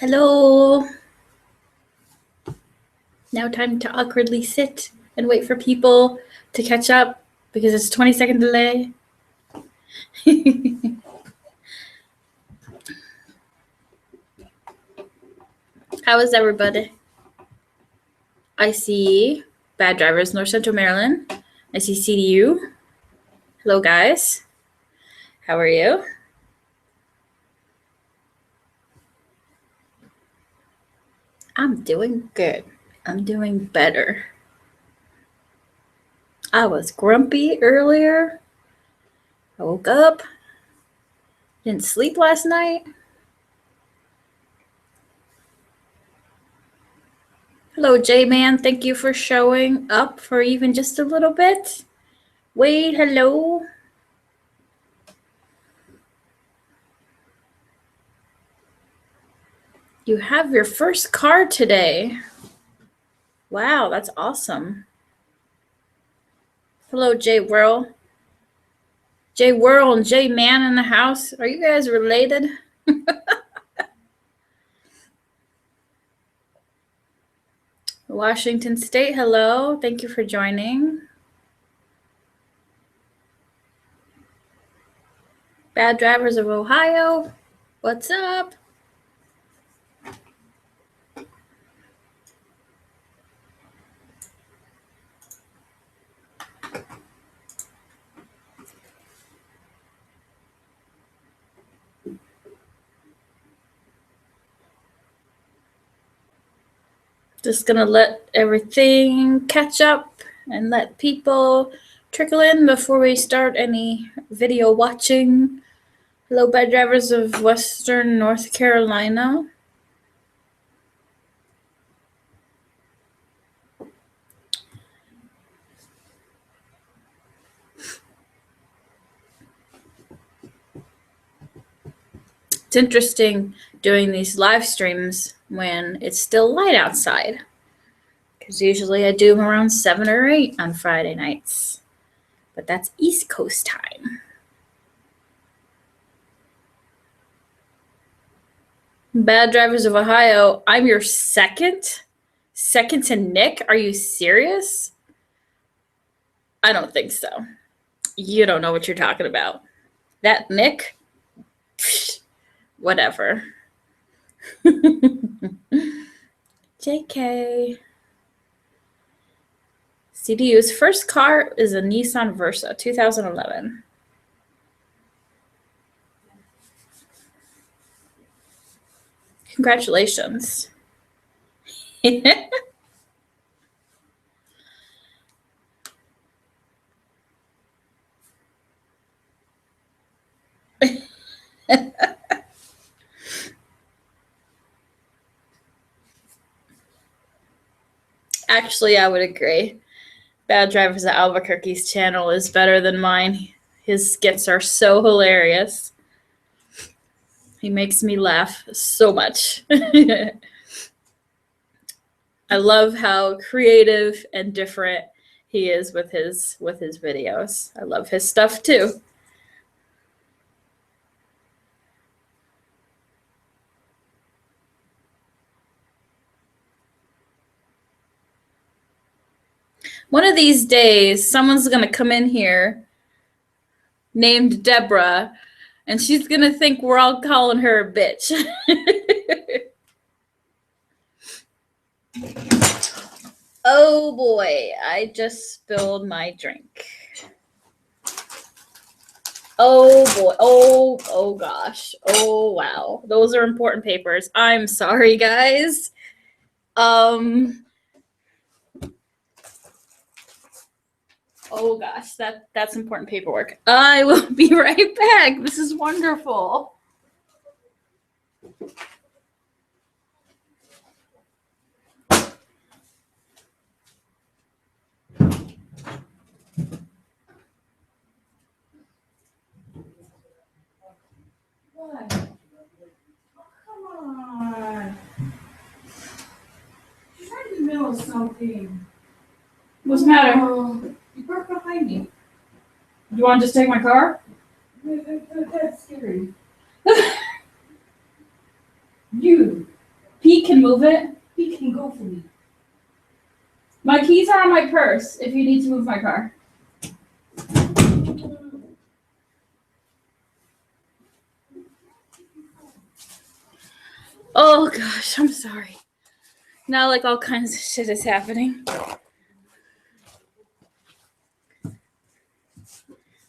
Hello. Now time to awkwardly sit and wait for people to catch up because it's a 20-second delay. How is everybody? I see Bad Drivers, North Central Maryland. I see CDU. Hello, guys. How are you? I'm doing good. I'm doing better. I was grumpy earlier. I woke up. Didn't sleep last night. Hello, J-Man. Thank you for showing up for even just a little bit. Wade, hello. You have your first car today. Wow, that's awesome. Hello, Jay Whirl. Jay Whirl and Jay Man in the house. Are you guys related? Washington State, hello. Thank you for joining. Bad Drivers of Ohio, what's up? Just gonna let everything catch up and let people trickle in before we start any video watching. Hello, Bad Drivers of Western North Carolina. It's interesting doing these live streams when it's still light outside, because usually I do them around 7 or 8 on Friday nights, but that's East Coast time. Bad Drivers of Ohio, I'm your second to Nick. Are you serious? I don't think so. You don't know what you're talking about. That Nick? Whatever. JK. CDU's first car is a Nissan Versa, 2011. Congratulations. Actually, I would agree. Bad Drivers at Albuquerque's channel is better than mine. His skits are so hilarious. He makes me laugh so much. I love how creative and different he is with his videos. I love his stuff too. One of these days, someone's going to come in here named Deborah, and she's going to think we're all calling her a bitch. Oh boy, I just spilled my drink. Oh boy, oh gosh, oh wow. Those are important papers. I'm sorry, guys. Oh gosh, that's important paperwork. I will be right back. This is wonderful. What? Oh, come on. You're right in the middle of something. What's the matter? You parked behind me. Do you want to just take my car? That's scary. You. he can move it. He can go for me. My keys are on my purse if you need to move my car. Oh gosh, I'm sorry. Now like all kinds of shit is happening.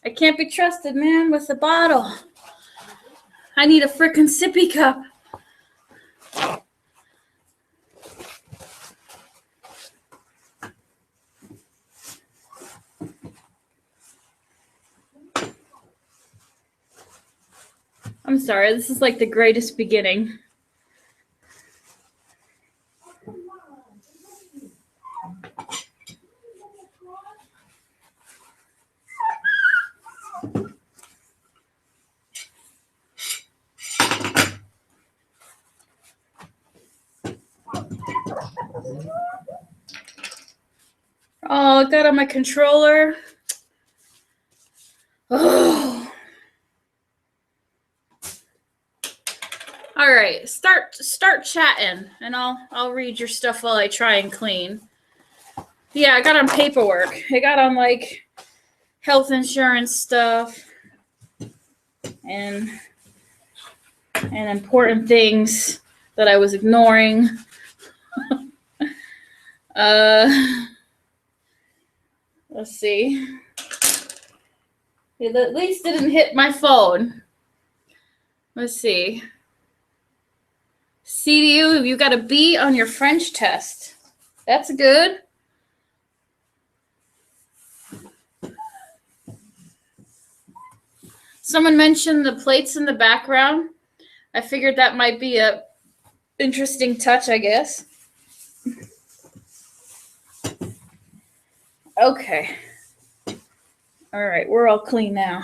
I can't be trusted, man, with the bottle. I need a frickin' sippy cup. I'm sorry, this is like the greatest beginning. Oh, I got on my controller. Oh. All right, start chatting, and I'll read your stuff while I try and clean. Yeah, I got on paperwork. I got on like health insurance stuff and important things that I was ignoring. Let's see. It at least didn't hit my phone. Let's see. CDU, you got a B on your French test. That's good. Someone mentioned the plates in the background. I figured that might be a interesting touch, I guess. Okay. All right, we're all clean now.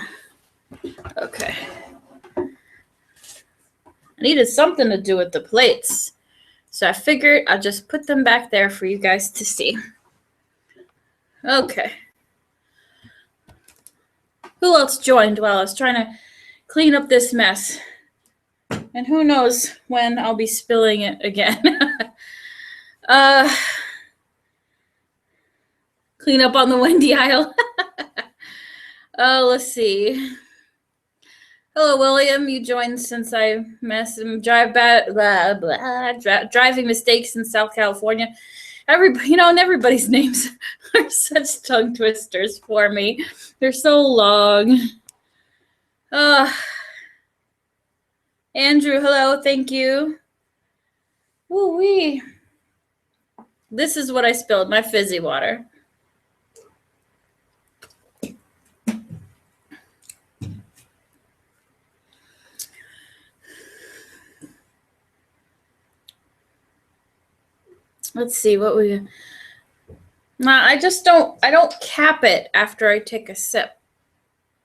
Okay. I needed something to do with the plates. So I figured I'll just put them back there for you guys to see. Okay. Who else joined while I was trying to clean up this mess? And who knows when I'll be spilling it again. Clean up on the Wendy aisle. Let's see. Hello, William. You joined since I messed him. Driving mistakes in South California. And everybody's names are such tongue twisters for me. They're so long. Andrew, hello. Thank you. Woo-wee. This is what I spilled, my fizzy water. Let's see what we. I don't cap it after I take a sip.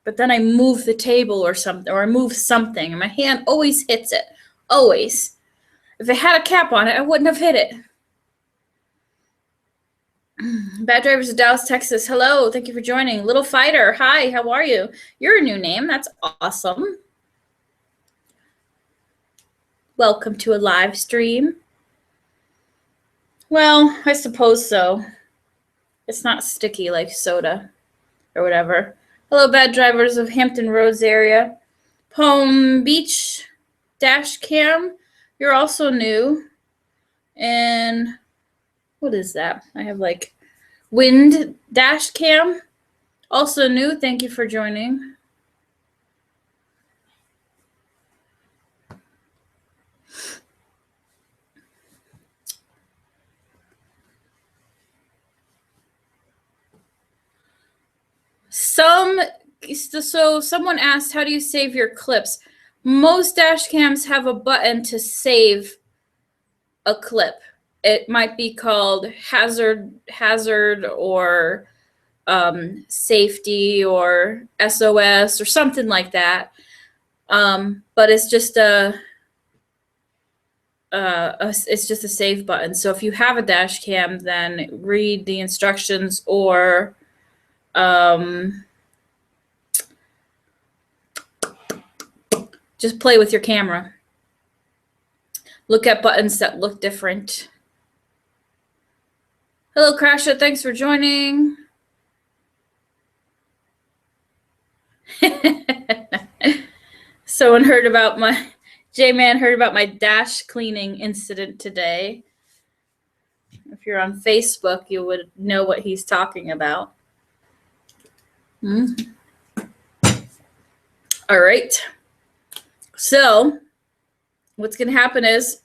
But then I move the table or something, or I move something, and my hand always hits it. Always. If it had a cap on it, I wouldn't have hit it. Bad Drivers of Dallas, Texas. Hello, thank you for joining. Little Fighter, hi, how are you? You're a new name, that's awesome. Welcome to a live stream. Well, I suppose so. It's not sticky like soda or whatever. Hello, Bad Drivers of Hampton Roads area. Palm Beach dash cam, you're also new. And what is that? I have like wind dash cam, also new. Thank you for joining. So someone asked, how do you save your clips? Most dash cams have a button to save a clip. It might be called hazard or safety or SOS or something like that. But it's just it's just a save button. So if you have a dash cam, then read the instructions or just play with your camera. look at buttons that look different. Hello, Crasha. Thanks for joining. Someone heard about my, J-Man heard about my dash cleaning incident today. If you're on Facebook, you would know what he's talking about. All right. So what's going to happen is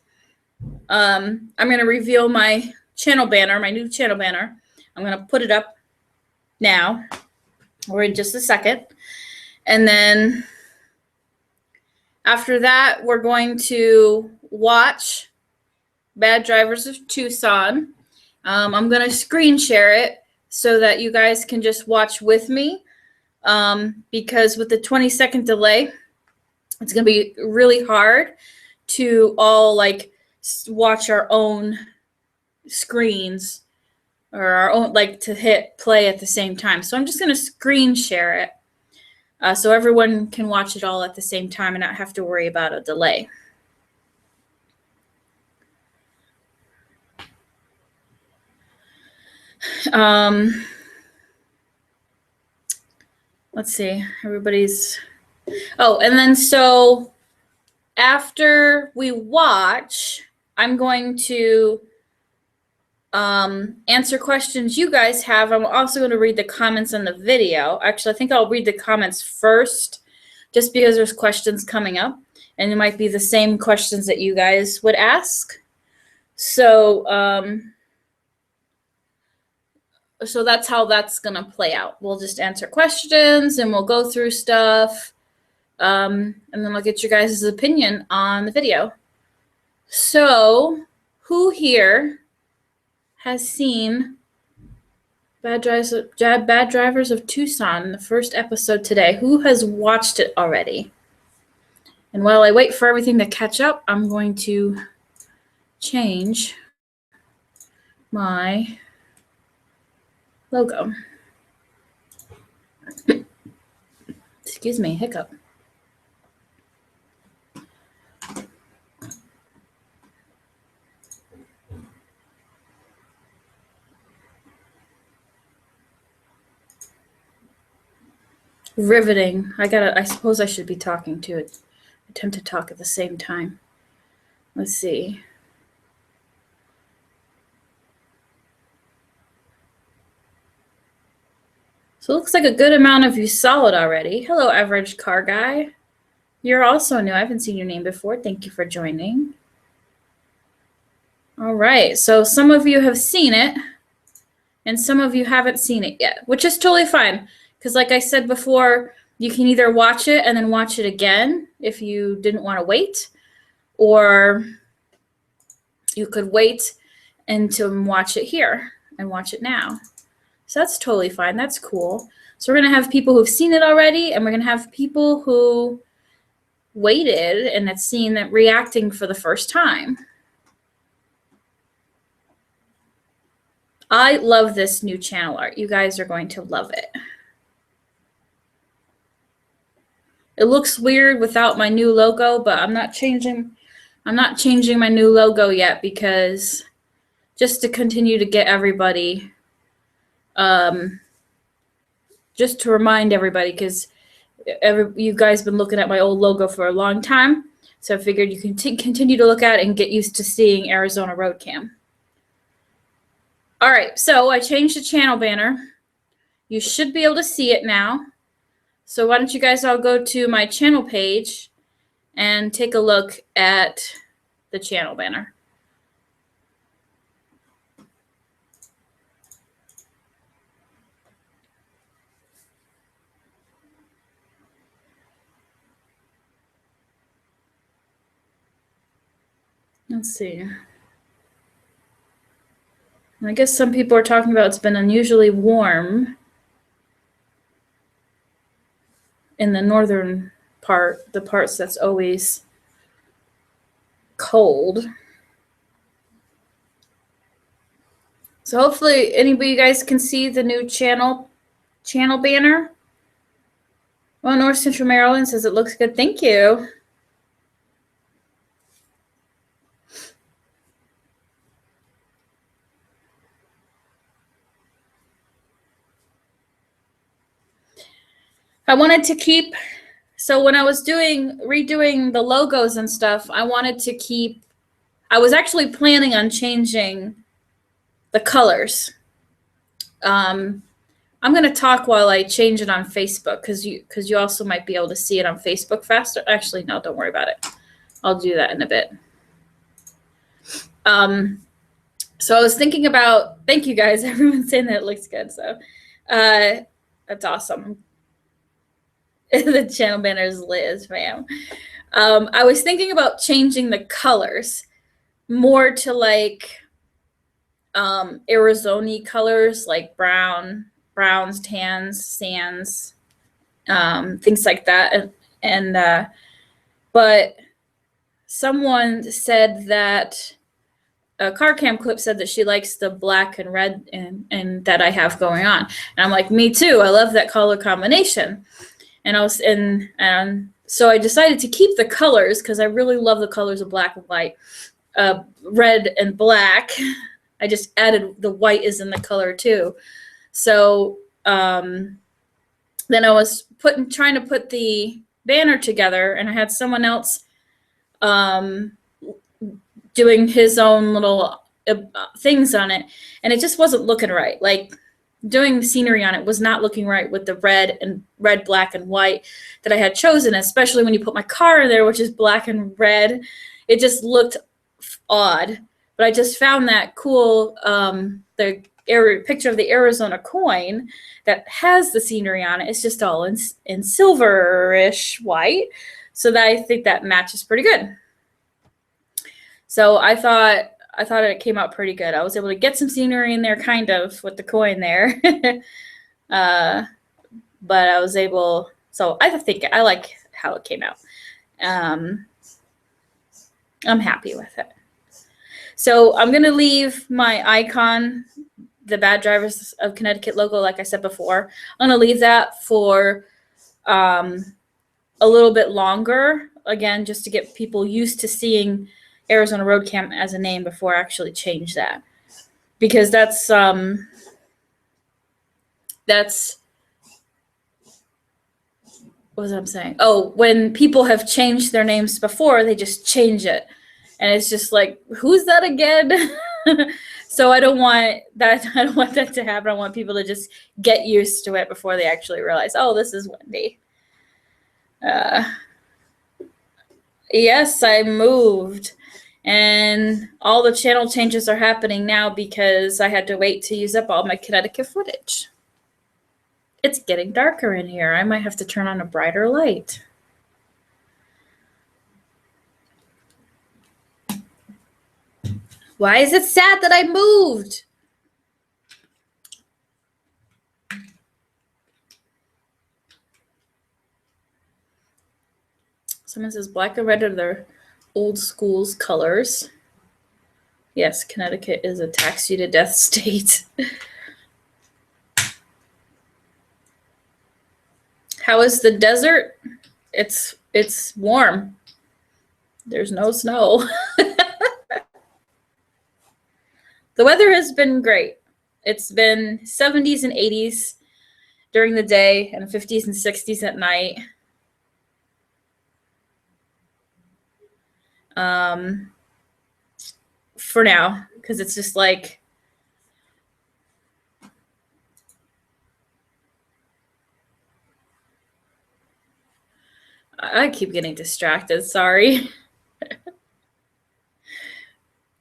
I'm going to reveal my channel banner, my new channel banner. I'm going to put it up now or in just a second. And then after that, we're going to watch Bad Drivers of Tucson. I'm going to screen share it so that you guys can just watch with me, because with the 20-second delay, it's going to be really hard to all like watch our own screens or our own, like to hit play at the same time. So I'm just going to screen share it so everyone can watch it all at the same time and not have to worry about a delay. Let's see, everybody's, oh, and then so after we watch, I'm going to answer questions you guys have. I'm also going to read the comments on the video. Actually, I think I'll read the comments first, just because there's questions coming up, and it might be the same questions that you guys would ask. So, so that's how that's going to play out. We'll just answer questions and we'll go through stuff. And then I'll get your guys' opinion on the video. So who here has seen Bad Drivers of Tucson, the first episode today? Who has watched it already? And while I wait for everything to catch up, I'm going to change my logo. Excuse me, hiccup. Riveting. I suppose I should be talking to it. I tend to talk at the same time. Let's see. So it looks like a good amount of you saw it already. Hello, Average Car Guy. You're also new. I haven't seen your name before. Thank you for joining. All right. So some of you have seen it, and some of you haven't seen it yet, which is totally fine. Because like I said before, you can either watch it and then watch it again if you didn't want to wait, or you could wait and watch it here and watch it now. So that's totally fine. That's cool. So we're going to have people who've seen it already, and we're going to have people who waited and have seen it reacting for the first time. I love this new channel art. You guys are going to love it. It looks weird without my new logo, but I'm not changing my new logo yet, because just to continue to get everybody, just to remind everybody, because you guys been looking at my old logo for a long time, so I figured you can continue to look at it and get used to seeing Arizona Road Cam. All right, so I changed the channel banner. You should be able to see it now. So why don't you guys all go to my channel page and take a look at the channel banner. Let's see. I guess some people are talking about it's been unusually warm in the northern part, the parts that's always cold. So hopefully anybody, you guys can see the new channel banner. Well, North Central Maryland says it looks good. Thank you. I wanted to keep, so when I was redoing the logos and stuff, I wanted to keep, I was actually planning on changing the colors. I'm going to talk while I change it on Facebook because you also might be able to see it on Facebook faster. Actually, no, don't worry about it. I'll do that in a bit. So I was thinking about, thank you guys, everyone's saying that it looks good. So that's awesome. The channel banner is Liz, fam. I was thinking about changing the colors more to like Arizona colors, like browns, tans, sands, things like that. And but someone said that a car cam clip said that she likes the black and red and that I have going on. And I'm like, me too. I love that color combination. And I was so I decided to keep the colors because I really love the colors of black and white, red and black. I just added the white is in the color too. So then I was trying to put the banner together, and I had someone else doing his own little things on it, and it just wasn't looking right. Like doing scenery on it was not looking right with the red, black, and white that I had chosen, especially when you put my car in there, which is black and red. It just looked odd. But I just found that cool, the picture of the Arizona coin that has the scenery on it. It's just all in silverish white. So that I think that matches pretty good. So I thought it came out pretty good. I was able to get some scenery in there, kind of, with the coin there. But I was able, so I think I like how it came out. I'm happy with it. So I'm going to leave my icon, the Bad Drivers of Connecticut logo, like I said before. I'm going to leave that for a little bit longer, again, just to get people used to seeing Arizona Road Camp as a name before I actually change that. Because that's what was I'm saying? Oh, when people have changed their names before, they just change it. And it's just like, who's that again? So I don't want that to happen. I want people to just get used to it before they actually realize, oh, this is Wendy. Yes, I moved. And all the channel changes are happening now because I had to wait to use up all my Connecticut footage. It's getting darker in here. I might have to turn on a brighter light. Why is it sad that I moved? Someone says black and red are their old school's colors. Yes, Connecticut is a tax you to death state. How is the desert? It's warm. There's no snow. The weather has been great. It's been 70s and 80s during the day and 50s and 60s at night. For now, because it's just like, I keep getting distracted, sorry.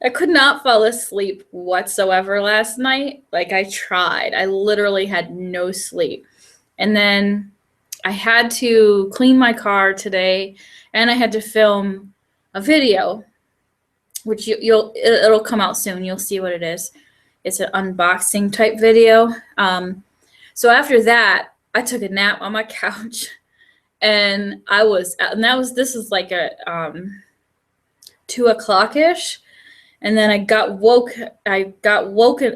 I could not fall asleep whatsoever last night. Like, I tried. I literally had no sleep. And then I had to clean my car today, and I had to film a video, which it'll come out soon. You'll see what it is. It's an unboxing type video. So after that, I took a nap on my couch, and this is like a 2:00-ish. And then I got woken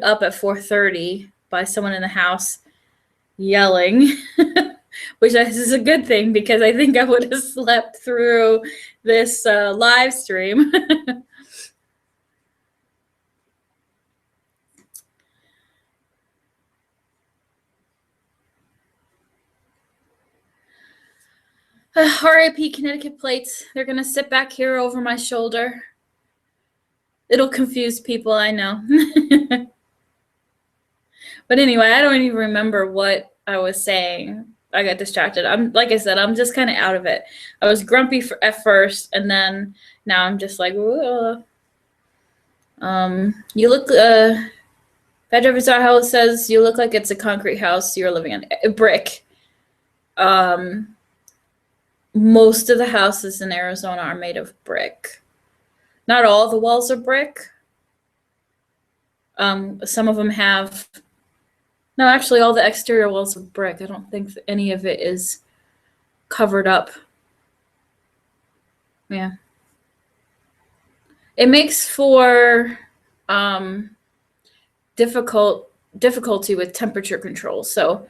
up at 4:30 by someone in the house yelling, which is a good thing because I think I would have slept through this live stream. R.I.P. Connecticut plates. They're going to sit back here over my shoulder. It'll confuse people, I know. But anyway, I don't even remember what I was saying. I got distracted. Like I said, I'm just kind of out of it. I was grumpy at first, and then now I'm just like, you look, Pedro Bizarro says, you look like it's a concrete house you're living in. A brick. Most of the houses in Arizona are made of brick. Not all the walls are brick. Some of them have, no, actually all the exterior walls are brick. I don't think any of it is covered up. Yeah. It makes for difficulty with temperature control. So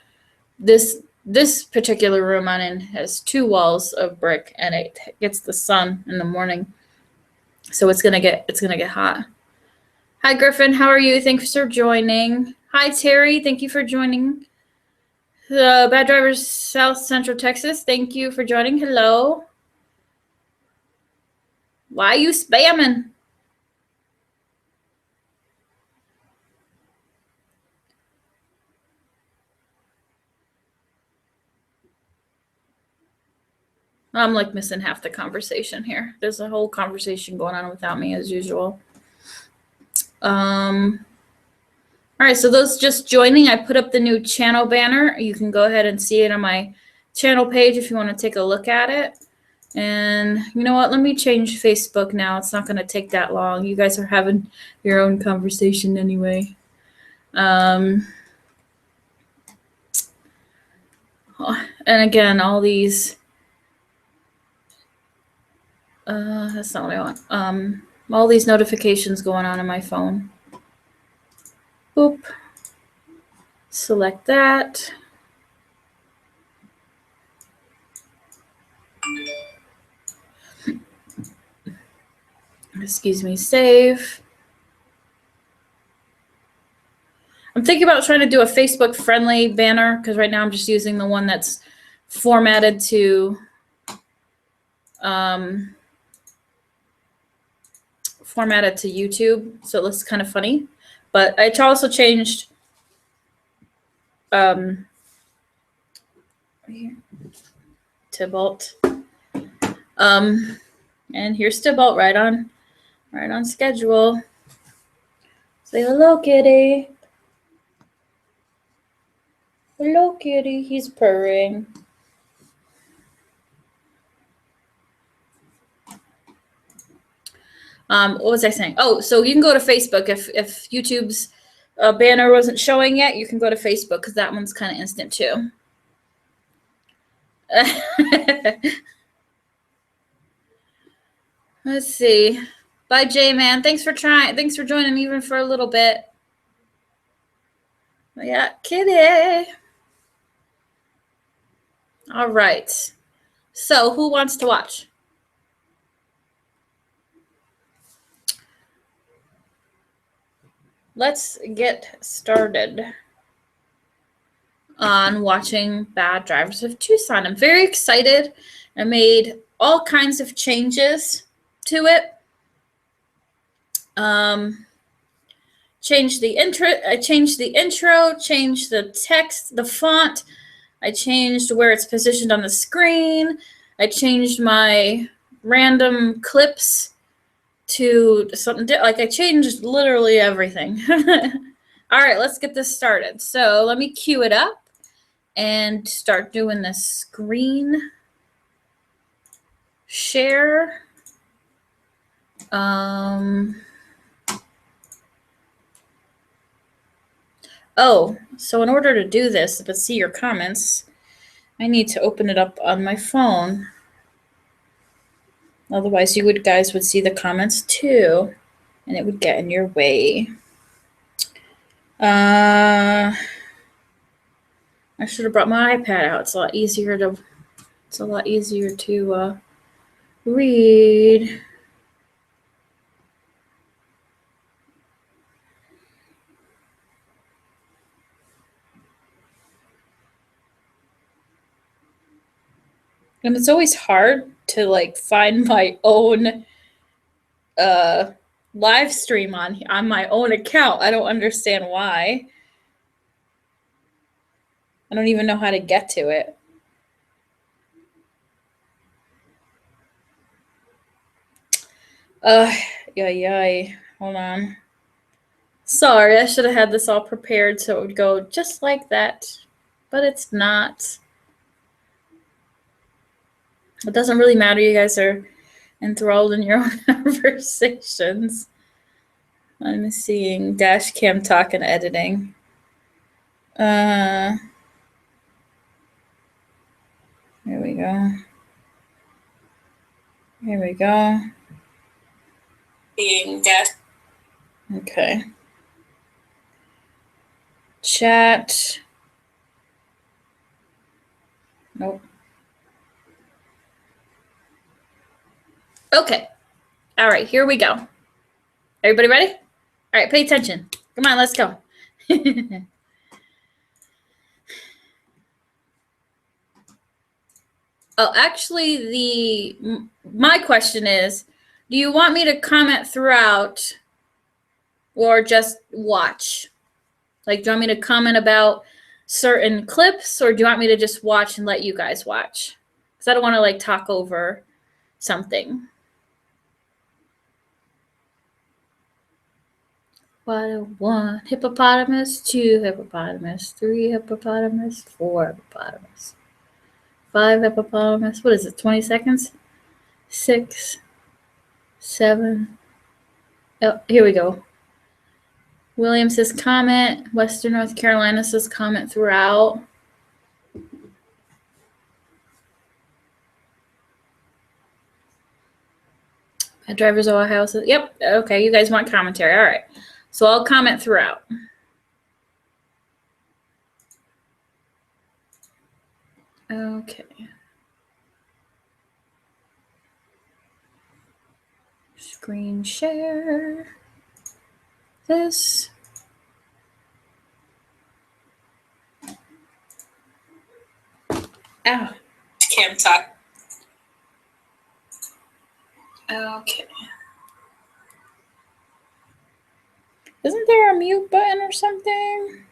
this particular room I'm in has 2 walls of brick, and it gets the sun in the morning, so it's gonna get hot. Hi Griffin, how are you? Thanks for joining. Hi Terry, thank you for joining. Bad Drivers South Central Texas, thank you for joining. Hello. Why are you spamming? I'm like missing half the conversation here. There's a whole conversation going on without me as usual. All right, so those just joining, I put up the new channel banner. You can go ahead and see it on my channel page if you want to take a look at it. And you know what? Let me change Facebook now. It's not going to take that long. You guys are having your own conversation anyway. And again, all these, that's not what I want. All these notifications going on my phone. Boop. Select that. Excuse me, save. I'm thinking about trying to do a Facebook friendly banner because right now I'm just using the one that's formatted to YouTube, so it looks kind of funny. But I also changed Tybalt. And here's Tybalt right on schedule. Say hello, kitty. Hello, kitty. He's purring. What was I saying? Oh, so you can go to Facebook if YouTube's banner wasn't showing yet. You can go to Facebook because that one's kind of instant too. Let's see. Bye, J-Man. Thanks for joining even for a little bit. Yeah, kitty. All right. So who wants to watch? Let's get started on watching Bad Drivers of Tucson. I'm very excited. I made all kinds of changes to it. Changed the intro. I changed the intro, changed the text, the font. I changed where it's positioned on the screen. I changed my random clips to something like I changed literally everything. All right, let's get this started. So let me cue it up and start doing the screen share. Oh, so in order to do this, but see your comments, I need to open it up on my phone. Otherwise, you guys would see the comments too, and it would get in your way. I should have brought my iPad out. It's a lot easier to read. And it's always hard to like find my own live stream on my own account. I don't understand why. I don't even know how to get to it. Yay. Hold on. Sorry, I should have had this all prepared so it would go just like that, but it's not. It doesn't really matter. You guys are enthralled in your own conversations. I'm seeing dash cam talk and editing. Here we go. Here we go. Being dash. Okay. Chat. Nope. Okay. All right, here we go. Everybody ready? All right, pay attention. Come on, let's go. Oh, actually, my question is, do you want me to comment throughout or just watch? Like, do you want me to comment about certain clips, or do you want me to just watch and let you guys watch? Because I don't want to like talk over something. One hippopotamus, 2 hippopotamus, 3 hippopotamus, 4 hippopotamus, 5 hippopotamus. What is it? 20 seconds? 6, 7. Oh, here we go. William says comment. Western North Carolina says comment throughout. My driver's Ohio says, yep. Okay, you guys want commentary. All right. So I'll comment throughout. Okay. Screen share this. Ow. Cam talk. Okay. Isn't there a mute button or something?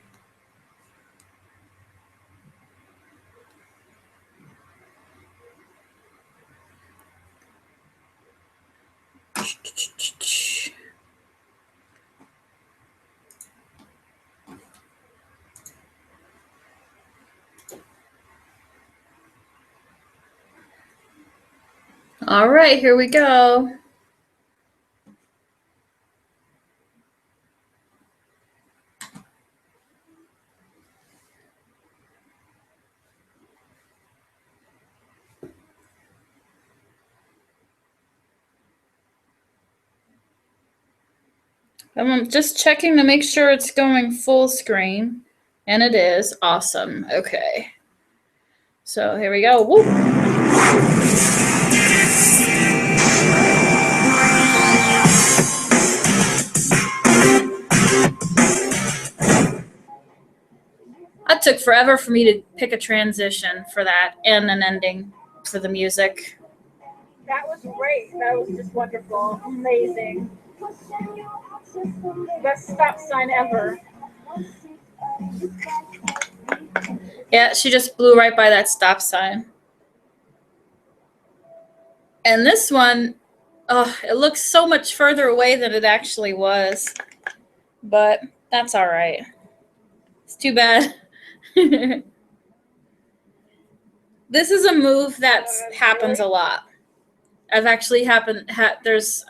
All right, here we go. I'm just checking to make sure it's going full screen. And it is. Awesome. Okay. So here we go. Woo. That took forever for me to pick a transition for that and an ending for the music. That was great. That was just wonderful. Amazing. Best stop sign ever. Yeah, she just blew right by that stop sign. And this one, oh, it looks so much further away than it actually was. But that's all right. It's too bad. This is a move that happens a lot. I've actually I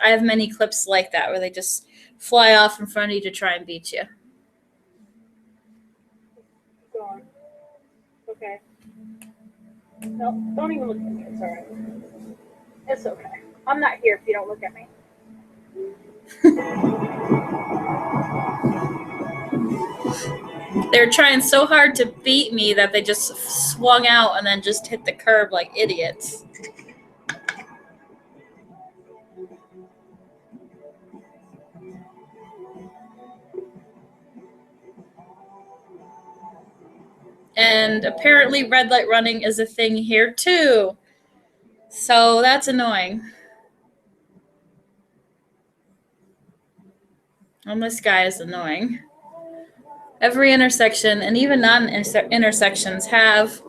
have many clips like that where they just fly off in front of you to try and beat you. Go on. Okay. No, don't even look at me. It's all right. It's okay. I'm not here if you don't look at me. They're trying so hard to beat me that they just swung out and then just hit the curb like idiots. And apparently red light running is a thing here too. So that's annoying. And this guy is annoying. Every intersection and even non-intersections have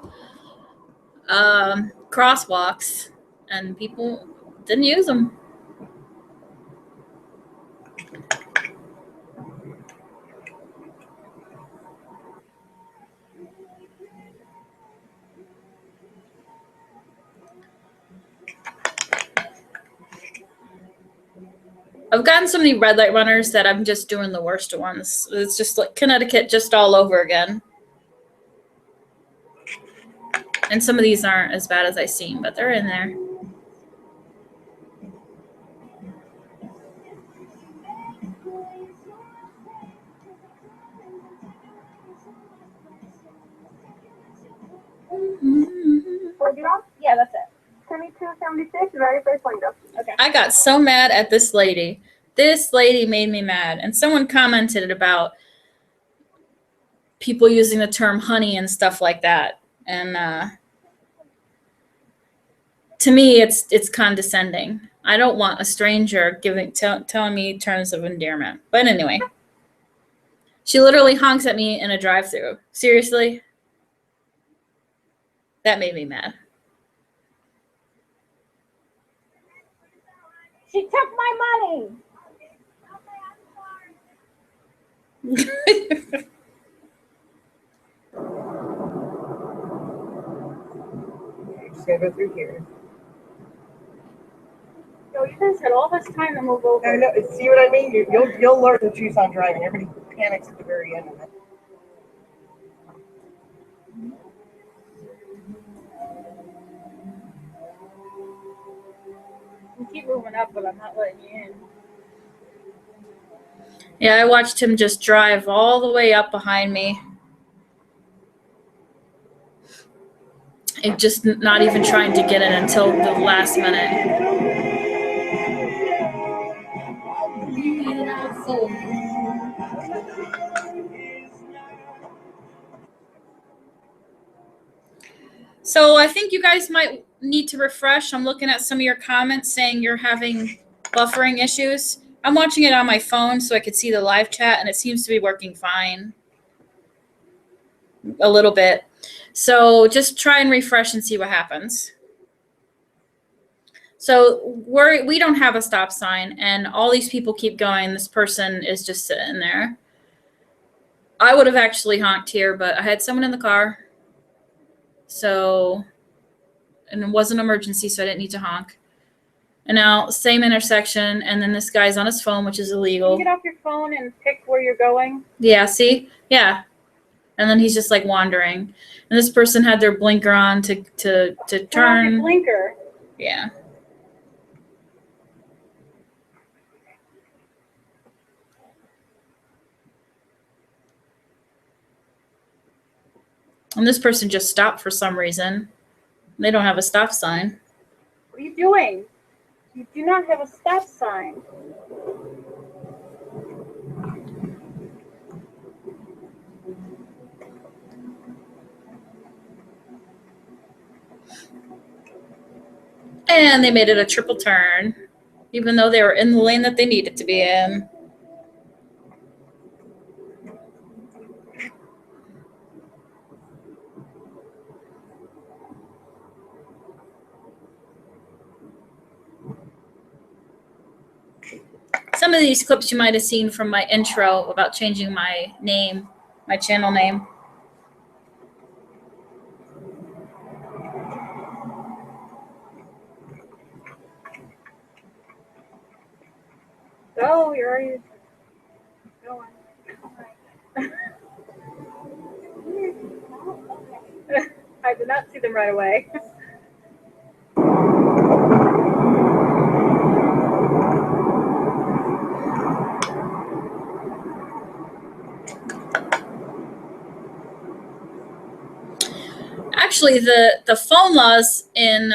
crosswalks, and people didn't use them. I've gotten so many red light runners that I'm just doing the worst ones. It's just like Connecticut just all over again. And some of these aren't as bad as I seem, but they're in there. Yeah, that's it. 2276, very first window. Okay. I got so mad at this lady. This lady made me mad. And someone commented about people using the term honey and stuff like that. And to me, it's condescending. I don't want a stranger telling me terms of endearment. But anyway, she literally honks at me in a drive-thru. Seriously? That made me mad. She took my money. 7 through here. Yo, you guys had all this time to move over. I know. See what I mean? You'll learn to choose on driving. Everybody panics at the very end of it. You keep moving up, but I'm not letting you in. Yeah, I watched him just drive all the way up behind me. And just not even trying to get in until the last minute. So I think you guys might need to refresh. I'm looking at some of your comments saying you're having buffering issues. I'm watching it on my phone so I could see the live chat, and it seems to be working fine. A little bit. So just try and refresh and see what happens. So we don't have a stop sign, and all these people keep going. This person is just sitting there. I would have actually honked here, but I had someone in the car. So, and it was an emergency, so I didn't need to honk. And now, same intersection, and then this guy's on his phone, which is illegal. Can you get off your phone and pick where you're going? Yeah, see? Yeah. And then he's just like wandering. And this person had their blinker on to turn. Turn off your blinker. Yeah. And this person just stopped for some reason. They don't have a stop sign. What are you doing? You do not have a stop sign. And they made it a triple turn, even though they were in the lane that they needed to be in. Some of these clips you might have seen from my intro about changing my name, my channel name. Go, you're already going. I did not see them right away. Actually, the phone laws in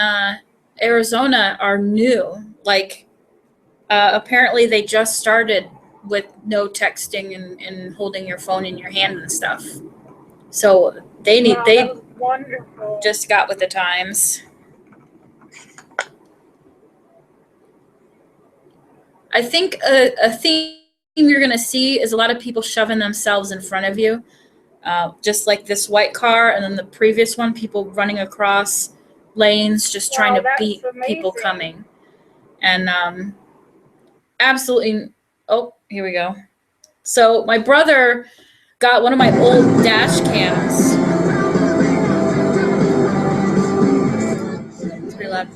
Arizona are new. Like, apparently they just started with no texting and holding your phone in your hand and stuff. So they Wow, that was wonderful. just got with the times. I think a theme you're going to see is a lot of people shoving themselves in front of you, just like this white car, and then the previous one, people running across lanes just trying to beat people coming. And absolutely, oh, here we go. So my brother got one of my old dash cams. It's pretty loud.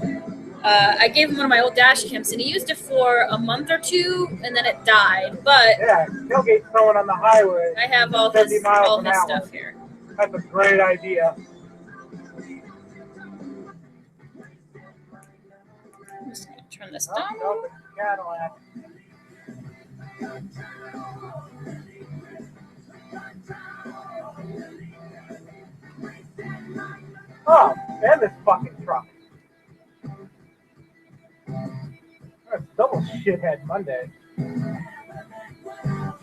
I gave him one of my old dash cams, and he used it for a month or two, and then it died. But yeah, tailgate someone on the highway. I have all his stuff here. That's a great idea. I'm just gonna turn this down. Oh, Cadillac. Oh, and this fucking truck. That's double shithead Monday.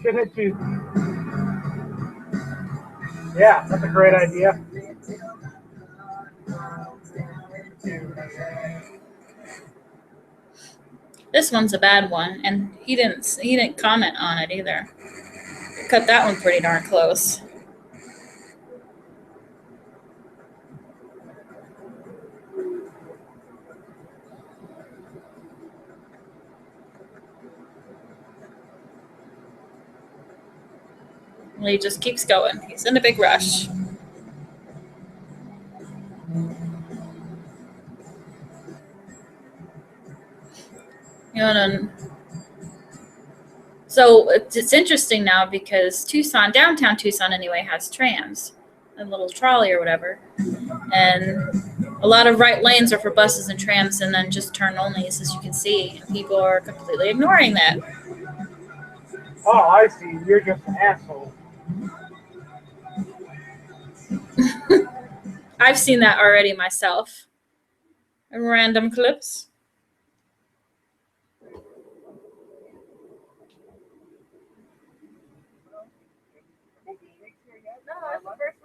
Shithead Tuesday. Yeah, that's a great idea. This one's a bad one, and he didn't comment on it either. Cut that one pretty darn close. He just keeps going. He's in a big rush. So it's interesting now because Tucson, downtown Tucson anyway, has trams, a little trolley or whatever. And a lot of right lanes are for buses and trams, and then just turn onlys, as you can see. And people are completely ignoring that. Oh, I see. You're just an asshole. I've seen that already myself. Random clips.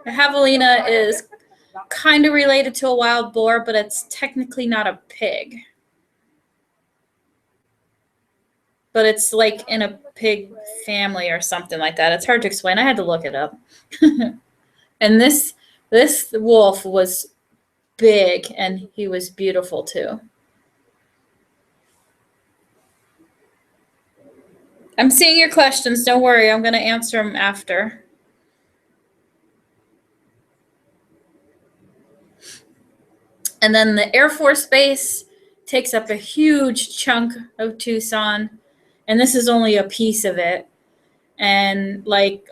A javelina is kind of related to a wild boar, but it's technically not a pig. But it's like in a pig family or something like that. It's hard to explain. I had to look it up. And this wolf was big, and he was beautiful too. I'm seeing your questions. Don't worry. I'm going to answer them after. And then the Air Force Base takes up a huge chunk of Tucson, and this is only a piece of it. And like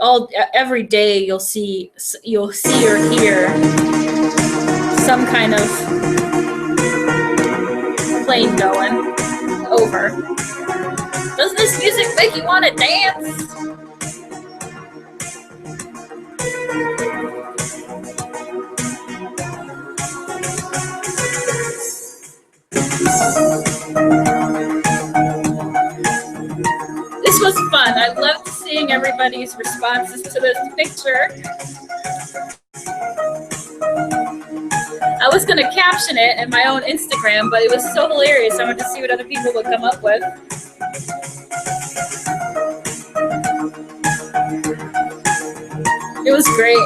every day, you'll see or hear some kind of plane going over. Doesn't this music make you want to dance? This was fun. I loved seeing everybody's responses to this picture. I was going to caption it in my own Instagram, but it was so hilarious. I wanted to see what other people would come up with. It was great.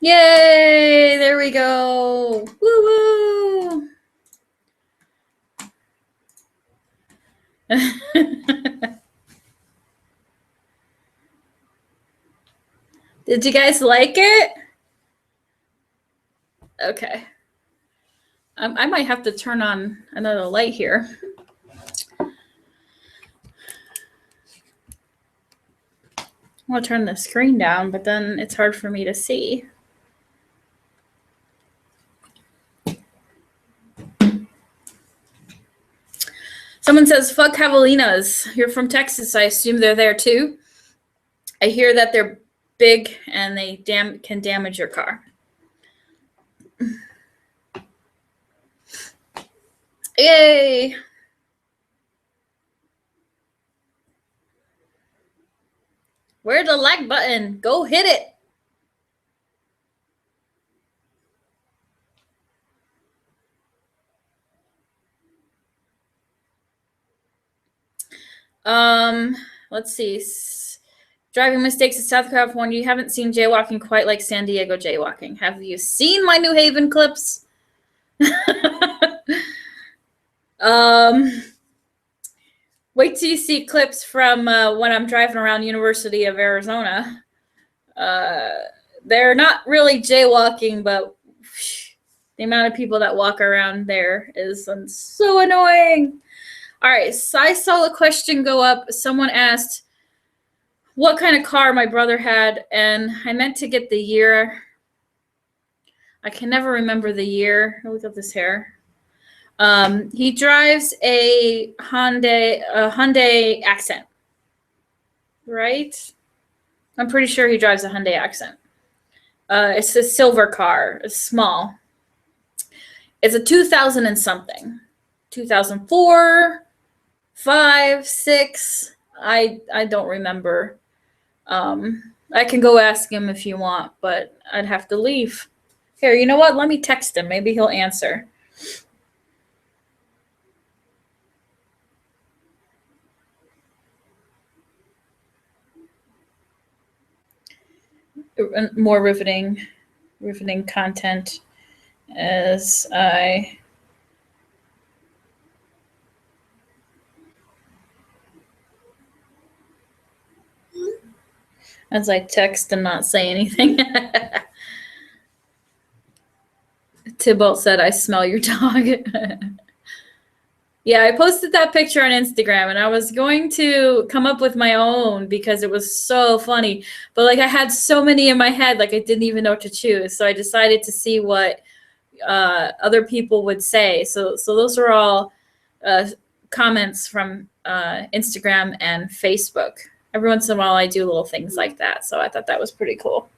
Yay! There we go. Woo woo! Did you guys like it? Okay. I might have to turn on another light here. I want to turn the screen down, but then it's hard for me to see. Someone says, fuck javelinas. You're from Texas. I assume they're there too. I hear that they're big and they can damage your car. Yay! Where's the like button? Go hit it. Let's see. Driving mistakes in South California. You haven't seen jaywalking quite like San Diego jaywalking. Have you seen my New Haven clips? Wait till you see clips from when I'm driving around University of Arizona. They're not really jaywalking, but the amount of people that walk around there is so annoying. All right, so I saw a question go up. Someone asked what kind of car my brother had, and I meant to get the year. I can never remember the year. Look at this hair. He drives a Hyundai Accent, right? I'm pretty sure he drives a Hyundai Accent. It's a silver car. It's small. It's a 2000 and something. 2004, 5, 6. I don't remember. I can go ask him if you want, but I'd have to leave. Here, you know what? Let me text him. Maybe he'll answer. More riveting content as I text and not say anything. Tybalt said, I smell your dog. Yeah, I posted that picture on Instagram and I was going to come up with my own because it was so funny. But like I had so many in my head, like I didn't even know what to choose. So I decided to see what other people would say. So those are all comments from Instagram and Facebook. Every once in a while I do little things like that. So I thought that was pretty cool.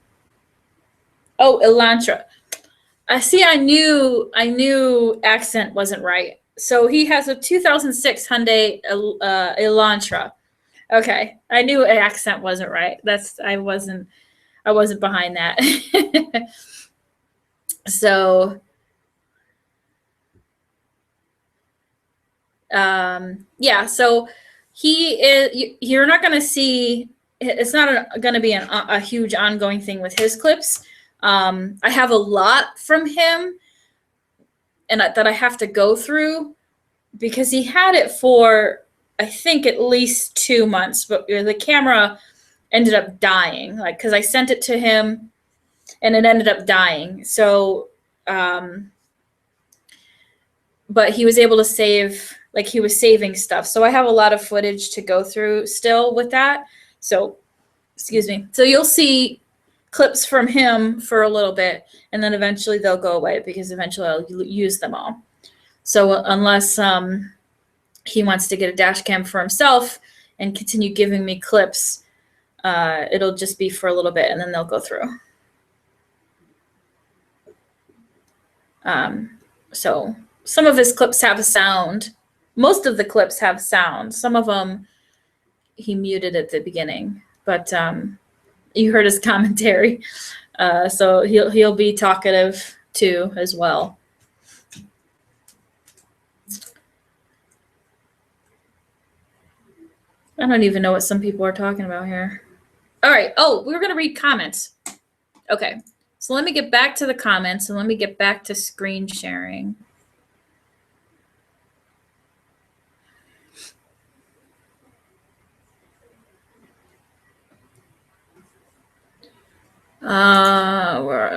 Oh, Elantra. I knew accent wasn't right. So he has a 2006 Hyundai Elantra. Okay, I knew accent wasn't right. I wasn't behind that. So yeah, so he is. You're not going to see. It's not going to be a huge ongoing thing with his clips. I have a lot from him, and that I have to go through because he had it for I think at least 2 months, but the camera ended up dying. Like because I sent it to him, and it ended up dying. So, but he was able to save. Like he was saving stuff. So I have a lot of footage to go through still with that. So, excuse me. So you'll see clips from him for a little bit, and then eventually they'll go away because eventually I'll use them all. So unless he wants to get a dash cam for himself and continue giving me clips, it'll just be for a little bit and then they'll go through. So some of his clips have a sound. Most of the clips have sound. Some of them he muted at the beginning, but you heard his commentary. So he'll be talkative too as well. I don't even know what some people are talking about here. All right. Oh, we were going to read comments. Okay. So let me get back to the comments and let me get back to screen sharing.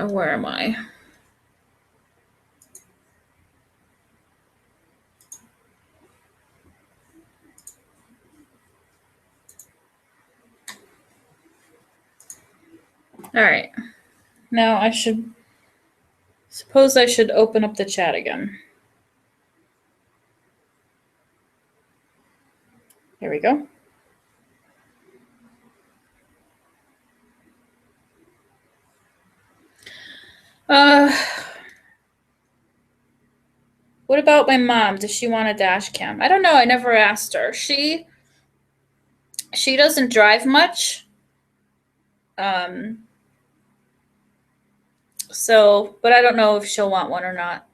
Where am I? All right. Now I should open up the chat again. Here we go. What about my mom? Does she want a dash cam? I don't know. I never asked her. She doesn't drive much. So, but I don't know if she'll want one or not.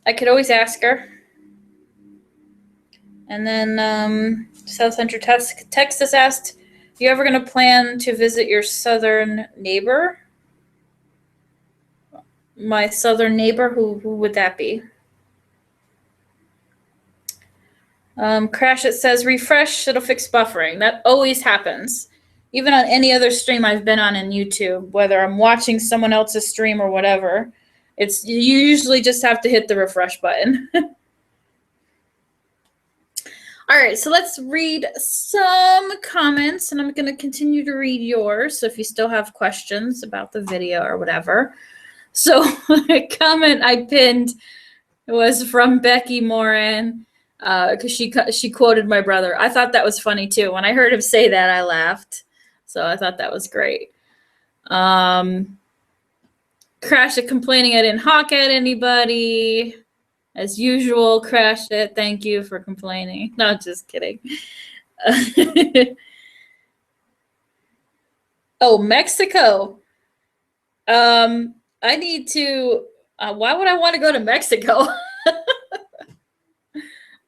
I could always ask her. And then South Central Texas asked, you ever going to plan to visit your southern neighbor? My southern neighbor, who would that be? Crash It says, refresh, it'll fix buffering. That always happens. Even on any other stream I've been on in YouTube, whether I'm watching someone else's stream or whatever, you usually just have to hit the refresh button. All right, so let's read some comments, and I'm going to continue to read yours. So if you still have questions about the video or whatever. So a comment I pinned was from Becky Moran, because she quoted my brother. I thought that was funny too. When I heard him say that, I laughed. So I thought that was great. Crash It complaining I didn't hawk at anybody. As usual, Crash It. Thank you for complaining. No, just kidding. Oh, Mexico. I need to. Why would I want to go to Mexico?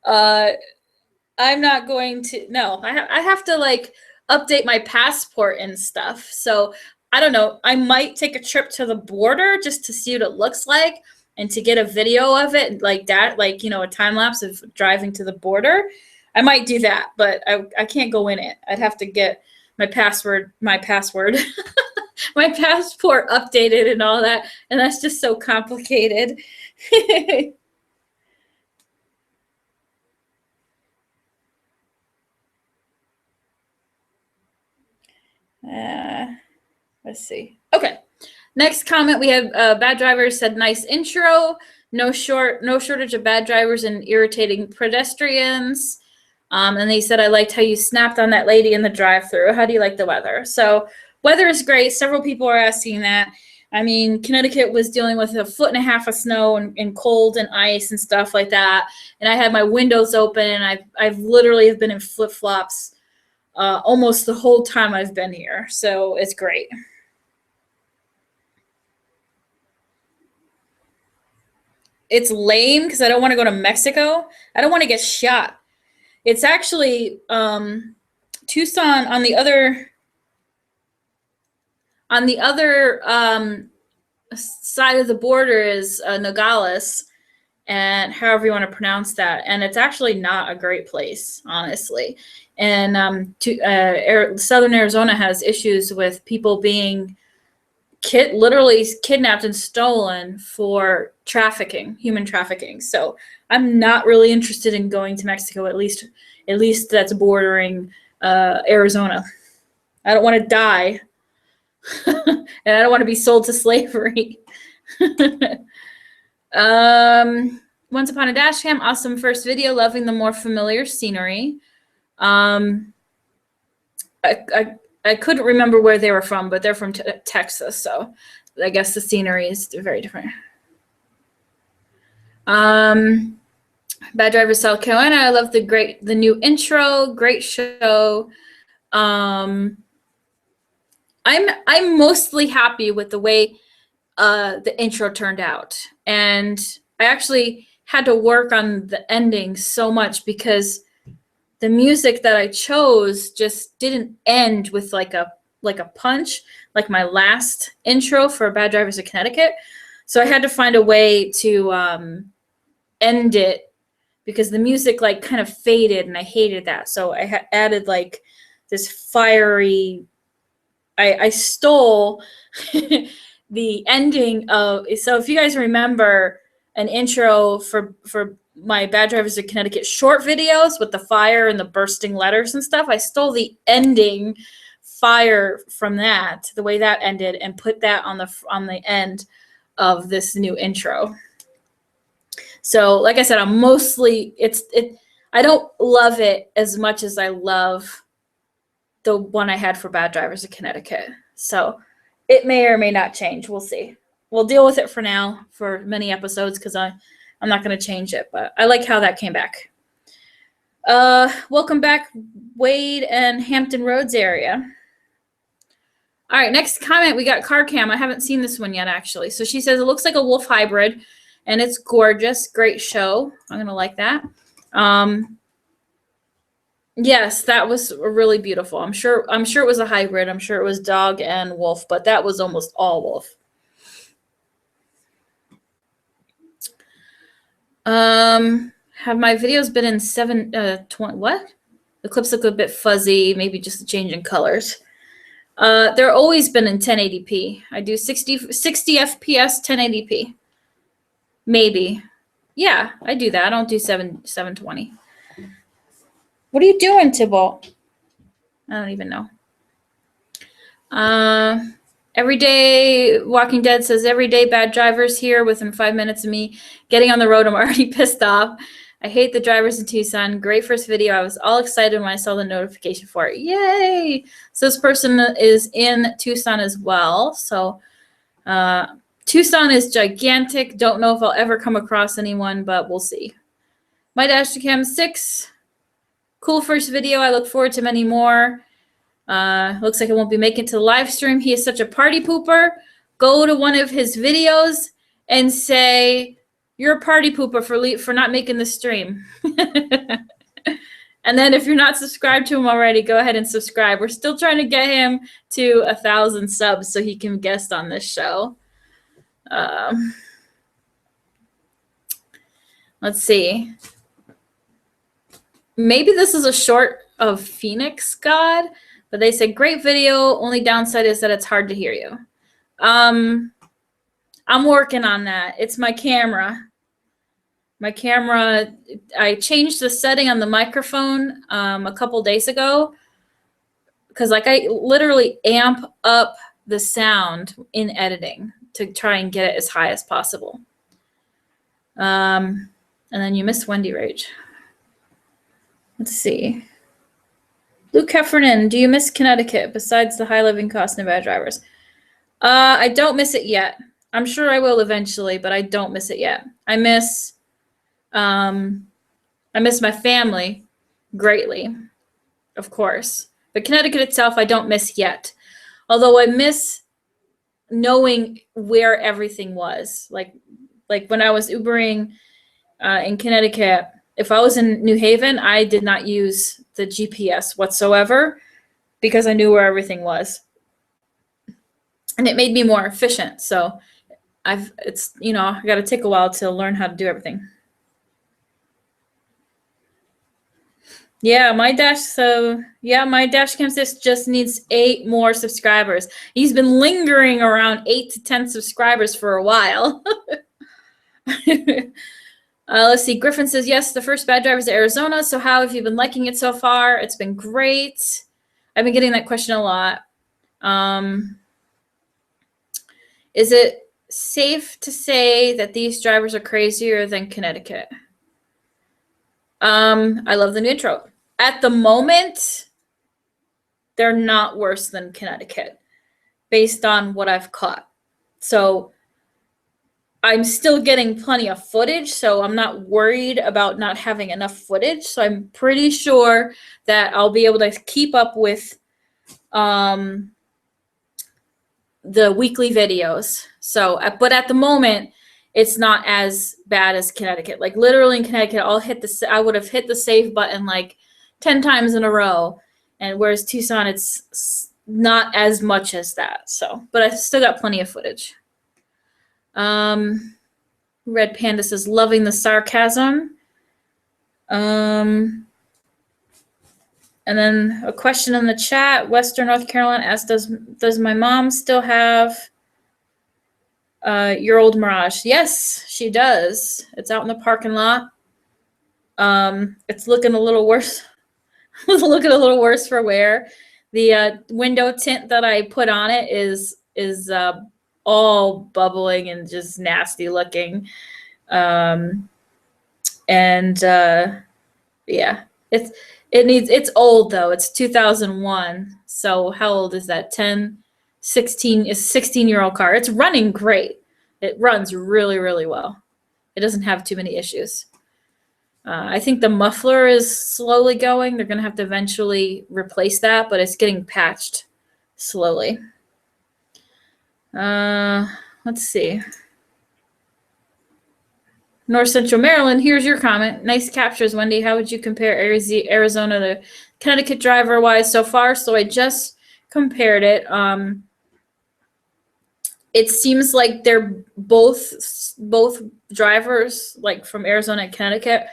I'm not going to. No, I have to like update my passport and stuff. So I don't know. I might take a trip to the border just to see what it looks like. And to get a video of it like that, like, you know, a time lapse of driving to the border, I might do that, but I can't go in it. I'd have to get my passport, my passport updated and all that. And that's just so complicated. Let's see. Okay. Next comment, we have bad drivers said, nice intro. No shortage of bad drivers and irritating pedestrians. And they said, I liked how you snapped on that lady in the drive-thru. How do you like the weather? So weather is great. Several people are asking that. I mean, Connecticut was dealing with 1.5 feet of snow and cold and ice and stuff like that. And I had my windows open, and I've literally been in flip-flops almost the whole time I've been here. So it's great. It's lame because I don't want to go to Mexico. I don't want to get shot. It's actually Tucson on the other side of the border is Nogales, and however you want to pronounce that. And it's actually not a great place, honestly. And Southern Arizona has issues with people being literally kidnapped and stolen for trafficking, human trafficking. So I'm not really interested in going to Mexico, at least that's bordering Arizona. I don't want to die. And I don't want to be sold to slavery. Once Upon a Dashcam, awesome first video, loving the more familiar scenery. I couldn't remember where they were from, but they're from Texas, so I guess the scenery is very different. Bad Driver, South Carolina. I love the new intro. Great show. I'm mostly happy with the way the intro turned out, and I actually had to work on the ending so much because the music that I chose just didn't end with like a punch, like my last intro for Bad Drivers of Connecticut. So I had to find a way to end it because the music like kind of faded, and I hated that. So I added like this fiery. I stole the ending of. So if you guys remember an intro for my Bad Drivers of Connecticut short videos with the fire and the bursting letters and stuff, I stole the ending fire from that, the way that ended, and put that on the end of this new intro. So like I said, I'm mostly I don't love it as much as I love the one I had for Bad Drivers of Connecticut. So it may or may not change. We'll see. We'll deal with it for now for many episodes because I'm not going to change it, but I like how that came back. Welcome back, Wade and Hampton Roads area. All right, next comment, we got Car Cam. I haven't seen this one yet, actually. So she says, it looks like a Wolf hybrid, and it's gorgeous. Great show. I'm going to like that. Yes, that was really beautiful. I'm sure it was a hybrid. I'm sure it was dog and wolf, but that was almost all wolf. Have my videos been in 20 what? The clips look a bit fuzzy, maybe just a change in colors. They're always been in 1080p. I do 60 FPS 1080p. Maybe. Yeah, I do that. I don't do 720. What are you doing, Tybalt? I don't even know. Everyday Walking Dead says everyday bad drivers here within 5 minutes of me getting on the road. I'm already pissed off. I hate the drivers in Tucson. Great first video. I was all excited when I saw the notification for it. Yay! So this person is in Tucson as well. So Tucson is gigantic. Don't know if I'll ever come across anyone, but we'll see. My dashcam 6. Cool first video. I look forward to many more. Looks like I won't be making it to the live stream. He is such a party pooper. Go to one of his videos and say, you're a party pooper for not making the stream. And then if you're not subscribed to him already, go ahead and subscribe. We're still trying to get him to 1,000 subs so he can guest on this show. Let's see. Maybe this is a short of Phoenix God, but they said, great video. Only downside is that it's hard to hear you. I'm working on that. It's my camera. My camera, I changed the setting on the microphone a couple days ago because like I literally amp up the sound in editing to try and get it as high as possible. And then you missed wendyrage. Let's see. Luke Heffernan, do you miss Connecticut besides the high living cost and bad drivers? I don't miss it yet. I'm sure I will eventually, but I don't miss it yet. I miss my family greatly, of course. But Connecticut itself, I don't miss yet. Although I miss knowing where everything was. Like when I was Ubering in Connecticut, if I was in New Haven, I did not use the GPS whatsoever because I knew where everything was. And it made me more efficient. So I got to take a while to learn how to do everything. Yeah, my dashcam sis just needs 8 more subscribers. He's been lingering around 8 to 10 subscribers for a while. Let's see. Griffin says, yes, the first bad driver is Arizona. So how have you been liking it so far? It's been great. I've been getting that question a lot. Is it safe to say that these drivers are crazier than Connecticut? I love the new intro. At the moment, they're not worse than Connecticut based on what I've caught. So I'm still getting plenty of footage, so I'm not worried about not having enough footage. So I'm pretty sure that I'll be able to keep up with the weekly videos. So, but at the moment, it's not as bad as Connecticut. Like literally in Connecticut, I would have hit the save button like 10 times in a row. And whereas Tucson, it's not as much as that. So, but I still got plenty of footage. Red Panda says, loving the sarcasm. And then a question in the chat, Western North Carolina asks, does my mom still have your old Mirage? Yes, she does. It's out in the parking lot. It's looking a little worse. Looking a little worse for wear. The window tint that I put on it is all bubbling and just nasty looking. Yeah, it's old though. It's 2001. So how old is that? 16 is 16-year-old car. It's running great. It runs really, really well. It doesn't have too many issues. I think the muffler is slowly going. They're going to have to eventually replace that, but it's getting patched slowly. Let's see. North Central Maryland, here's your comment. Nice captures, Wendy. How would you compare Arizona to Connecticut driver-wise so far? So I just compared it. It seems like they're both drivers, like from Arizona and Connecticut,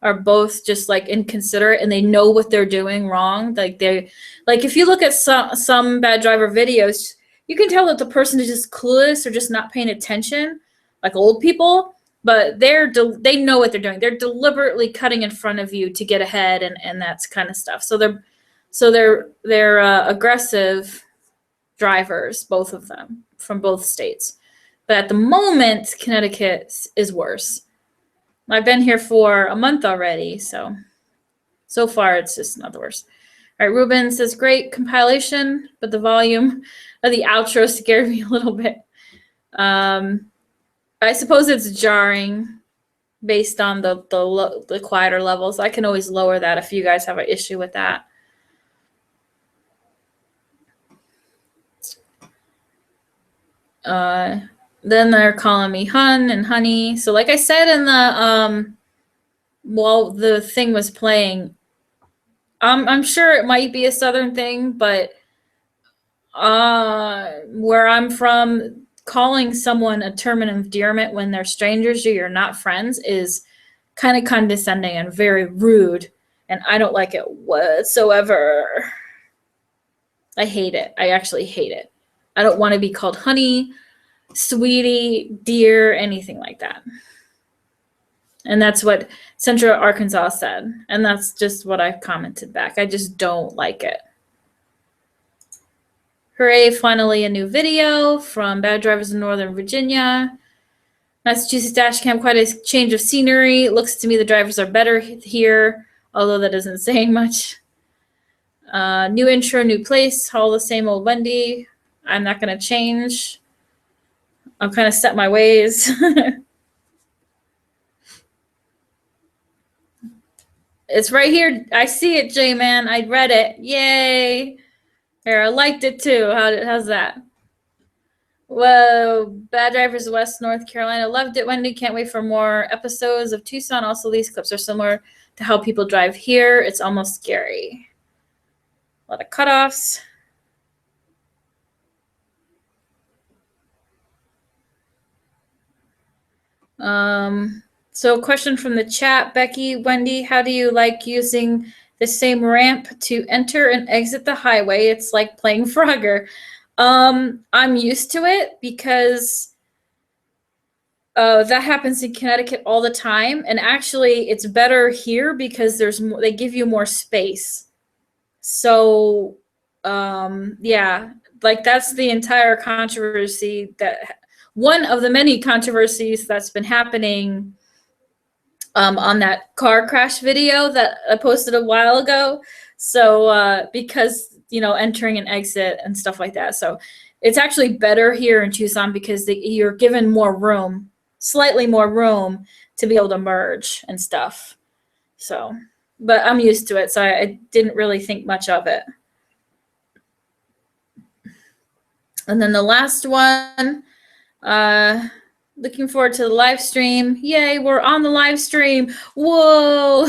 are both just like inconsiderate, and they know what they're doing wrong. Like if you look at some bad driver videos, you can tell that the person is just clueless or just not paying attention, like old people. But they know what they're doing. They're deliberately cutting in front of you to get ahead, and that's kind of stuff. So they're aggressive drivers, both of them, from both states. But at the moment, Connecticut is worse. I've been here for a month already, so far it's just not the worst. All right, Ruben says, great compilation, but the volume of the outro scared me a little bit. I suppose it's jarring based on the quieter levels. I can always lower that if you guys have an issue with that. Then they're calling me hun and honey. So like I said in the while the thing was playing, I'm sure it might be a Southern thing, but where I'm from, calling someone a term of endearment when they're strangers or you're not friends is kind of condescending and very rude, and I don't like it whatsoever. I hate it. I actually hate it. I don't want to be called honey, sweetie, dear, anything like that. And that's what Central Arkansas said. And that's just what I commented back. I just don't like it. Hooray, finally a new video from Bad Drivers in Northern Virginia. Massachusetts dashcam, quite a change of scenery. It looks to me the drivers are better here, although that isn't saying much. New intro, new place, all the same old Wendy. I'm not going to change. I'm kind of set my ways. It's right here. I see it, J-Man. I read it. Yay. Here, I liked it too. How's that? Whoa. Bad Drivers West, North Carolina. Loved it, Wendy. Can't wait for more episodes of Tucson. Also, these clips are similar to how people drive here. It's almost scary. A lot of cutoffs. So question from the chat, Becky, Wendy, how do you like using the same ramp to enter and exit the highway? It's like playing Frogger. I'm used to it because that happens in Connecticut all the time. And actually it's better here because they give you more space. So, yeah, like that's the entire controversy one of the many controversies that's been happening on that car crash video that I posted a while ago. So because, entering and exit and stuff like that. So it's actually better here in Tucson because you're given more room, slightly more room to be able to merge and stuff. So, but I'm used to it. So I didn't really think much of it. And then the last one, looking forward to the live stream. Yay, we're on the live stream. Whoa.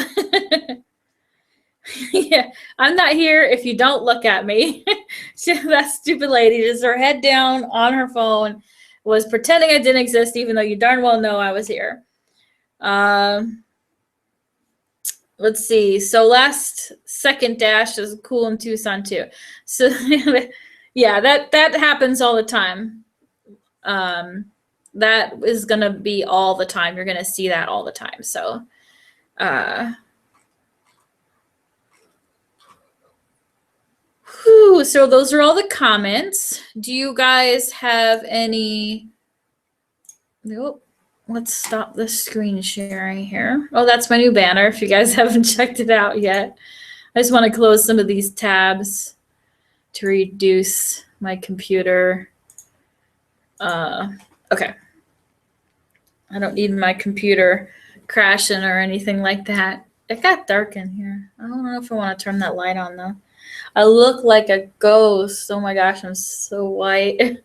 Yeah, I'm not here if you don't look at me. That stupid lady, just her head down on her phone, was pretending I didn't exist, even though you darn well know I was here. Let's see. So second dash is cool in Tucson too. So yeah, that happens all the time. That is going to be all the time. You're going to see that all the time. So, so those are all the comments. Do you guys have any? Nope. Let's stop the screen sharing here. Oh, that's my new banner. If you guys haven't checked it out yet, I just want to close some of these tabs to reduce my computer. Okay. I don't need my computer crashing or anything like that. It got dark in here. I don't know if I want to turn that light on though. I look like a ghost. Oh my gosh, I'm so white.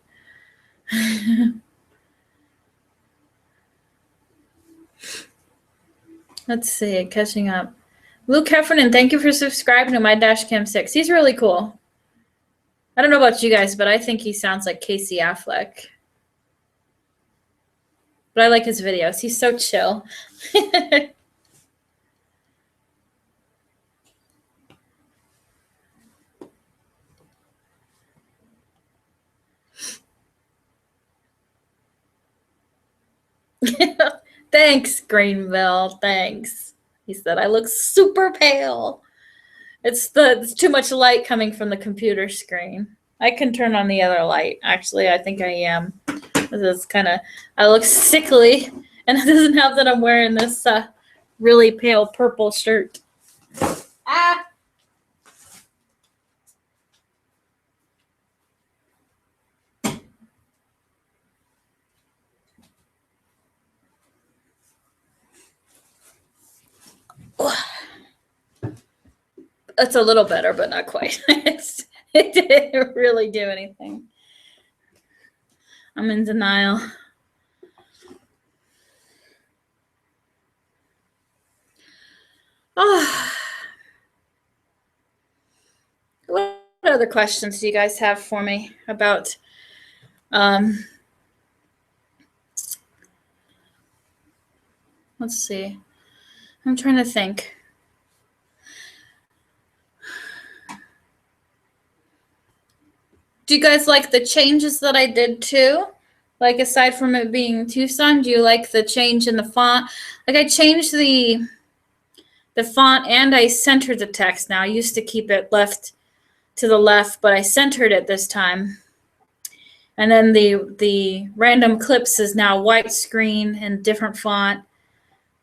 Let's see, catching up. Luke Heffernan, thank you for subscribing to my Dashcam 6. He's really cool. I don't know about you guys, but I think he sounds like Casey Affleck. But I like his videos. He's so chill. Thanks, Greenville. Thanks. He said, I look super pale. It's too much light coming from the computer screen. I can turn on the other light. Actually, I think I am. This I look sickly, and it doesn't help that I'm wearing this really pale purple shirt. Ah! It's a little better, but not quite. It didn't really do anything. I'm in denial. Oh. What other questions do you guys have for me about let's see. I'm trying to think. Do you guys like the changes that I did too? Like, aside from it being Tucson, do you like the change in the font? Like, I changed the font and I centered the text now. I used to keep it left to the left, but I centered it this time. And then the random clips is now widescreen and different font.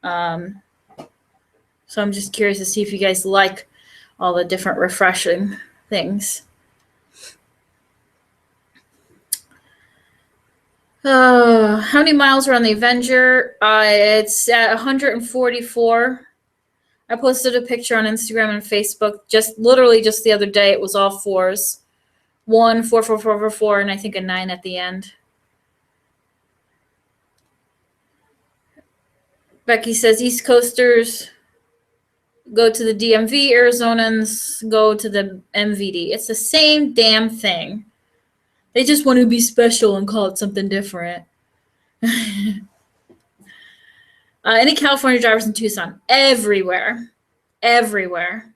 So I'm just curious to see if you guys like all the different refreshing things. How many miles are on the Avenger? It's at 144. I posted a picture on Instagram and Facebook literally just the other day. It was all 4s. 1, 4, 4, 4, 4, 4, and I think a 9 at the end. Becky says East Coasters go to the DMV, Arizonans go to the MVD. It's the same damn thing. They just want to be special and call it something different. Any California drivers in Tucson? Everywhere. Everywhere.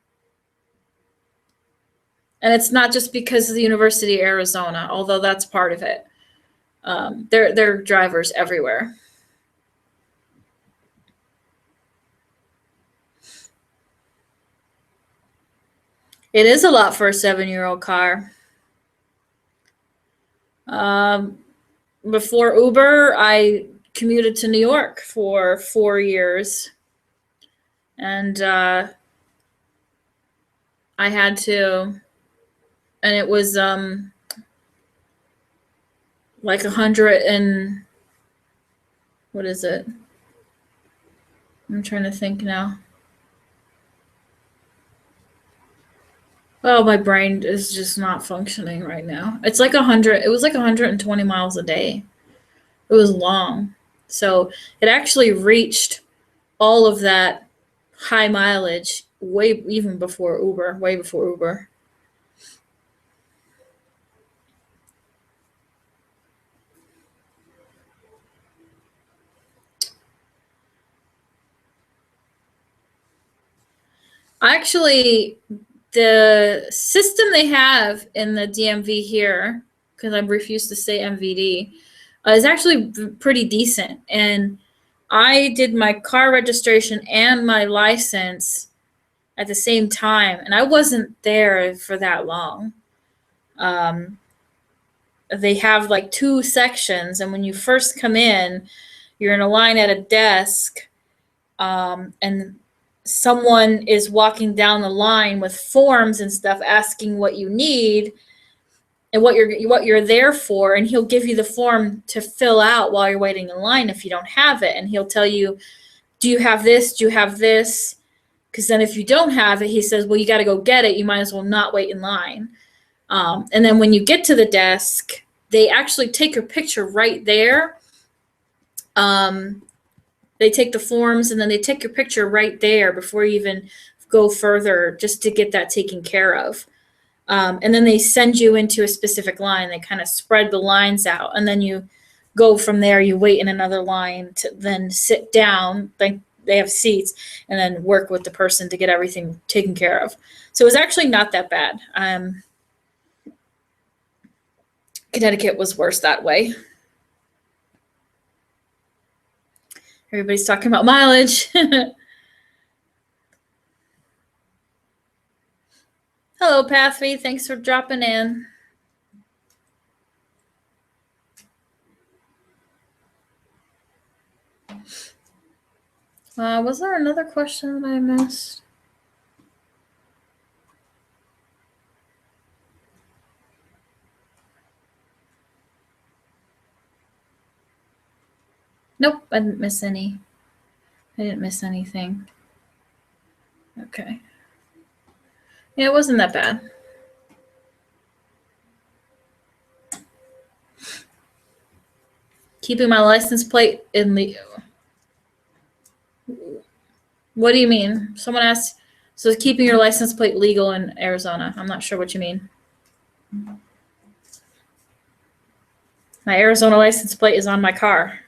And it's not just because of the University of Arizona, although that's part of it. There are drivers everywhere. It is a lot for a 7-year-old car. Before Uber, I commuted to New York for 4 years. And I had to, and it was like 100 and, what is it? I'm trying to think now. Oh, my brain is just not functioning right now. It's like 100. It was like 120 miles a day. It was long. So it actually reached all of that high mileage even before Uber, way before Uber. Actually, the system they have in the DMV here, because I refuse to say MVD, is actually pretty decent. And I did my car registration and my license at the same time, and I wasn't there for that long. They have like 2 sections, and when you first come in, you're in a line at a desk, and someone is walking down the line with forms and stuff asking what you need and what you're there for, and he'll give you the form to fill out while you're waiting in line if you don't have it, and he'll tell you, do you have this, do you have this? Because then if you don't have it, he says, well, you got to go get it, you might as well not wait in line. And then when you get to the desk, they actually take your picture right there. They take the forms and then they take your picture right there before you even go further, just to get that taken care of. And then they send you into a specific line. They kind of spread the lines out, and then you go from there. You wait in another line to then sit down. Like, they have seats, and then work with the person to get everything taken care of. So it was actually not that bad. Connecticut was worse that way. Everybody's talking about mileage. Hello, Pathway. Thanks for dropping in. Was there another question that I missed? Nope, I didn't miss any. I didn't miss anything. Okay. Yeah, it wasn't that bad. Keeping my license plate in the... What do you mean? Someone asked, so keeping your license plate legal in Arizona. I'm not sure what you mean. My Arizona license plate is on my car.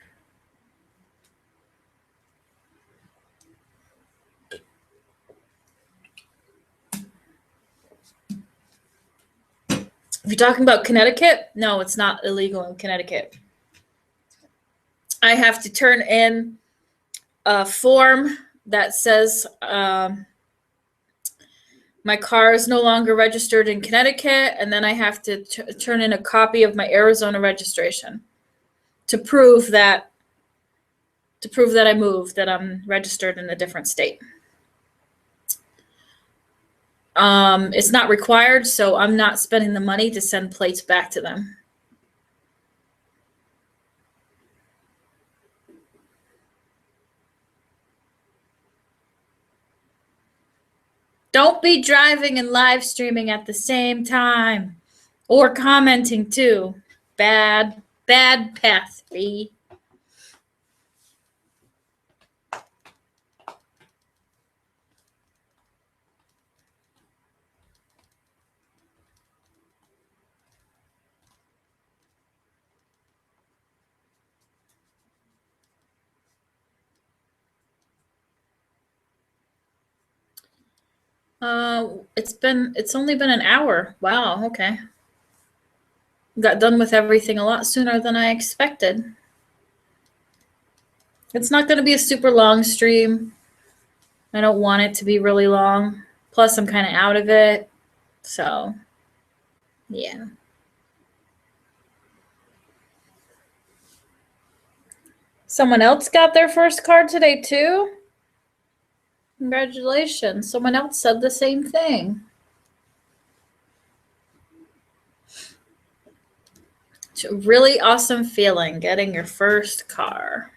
If you're talking about Connecticut, no, it's not illegal in Connecticut. I have to turn in a form that says my car is no longer registered in Connecticut, and then I have to turn in a copy of my Arizona registration to prove that I moved, that I'm registered in a different state. It's not required, so I'm not spending the money to send plates back to them. Don't be driving and live streaming at the same time, or commenting too. Bad path, B. It's only been an hour. Wow, okay. Got done with everything a lot sooner than I expected. It's not going to be a super long stream. I don't want it to be really long. Plus, I'm kind of out of it. So, yeah. Someone else got their first car today, too? Congratulations. Someone else said the same thing. It's a really awesome feeling getting your first car.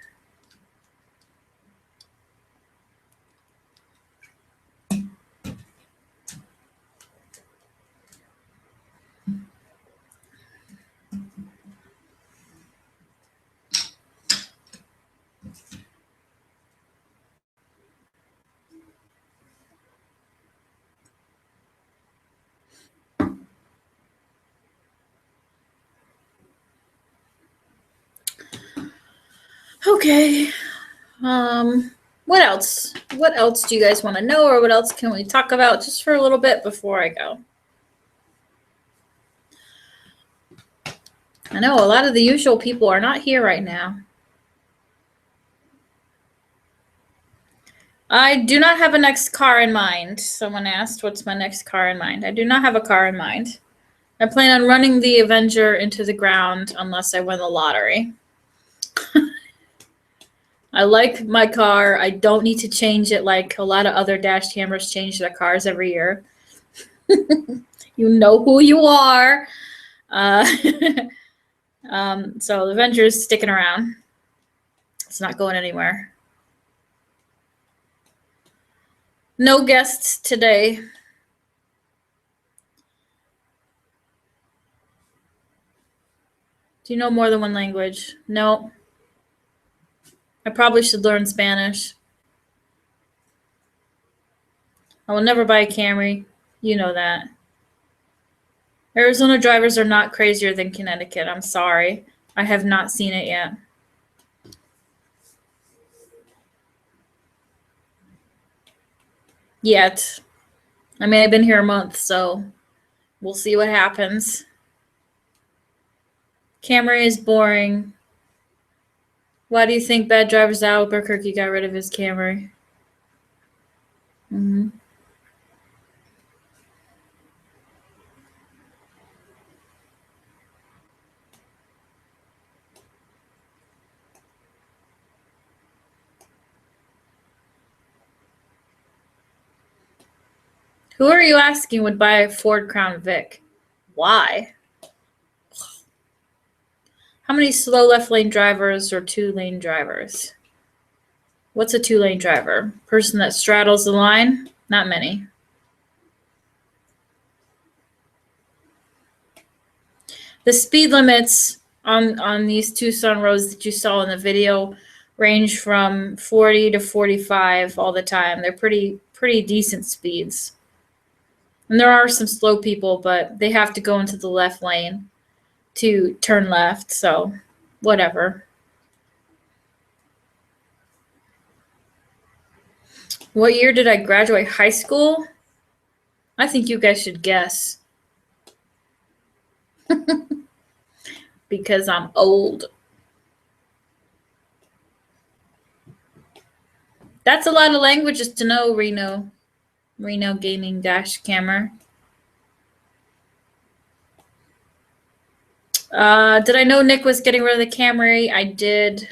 Okay. What else? What else do you guys want to know, or what else can we talk about just for a little bit before I go? I know a lot of the usual people are not here right now. I do not have a next car in mind. Someone asked, what's my next car in mind? I do not have a car in mind. I plan on running the Avenger into the ground unless I win the lottery. I like my car. I don't need to change it like a lot of other dash cameras change their cars every year. You know who you are. So the Avenger is sticking around. It's not going anywhere. No guests today. Do you know more than one language? No. I probably should learn Spanish. I will never buy a Camry. You know that. Arizona drivers are not crazier than Connecticut. I'm sorry. I have not seen it yet. Yet. I mean, I've been here a month, so we'll see what happens. Camry is boring. Why do you think bad drivers at Albuquerque got rid of his Camry? Mm-hmm. Who are you asking would buy a Ford Crown Vic? Why? How many slow left lane drivers or 2-lane drivers? What's a 2-lane driver? Person that straddles the line? Not many. The speed limits on these Tucson roads that you saw in the video range from 40 to 45 all the time. They're pretty decent speeds. And there are some slow people, but they have to go into the left lane to turn left, so whatever. What year did I graduate high school? I think you guys should guess. Because I'm old. That's a lot of languages to know, Reno. Reno Gaming Dash Camera. Did I know Nick was getting rid of the Camry? I did.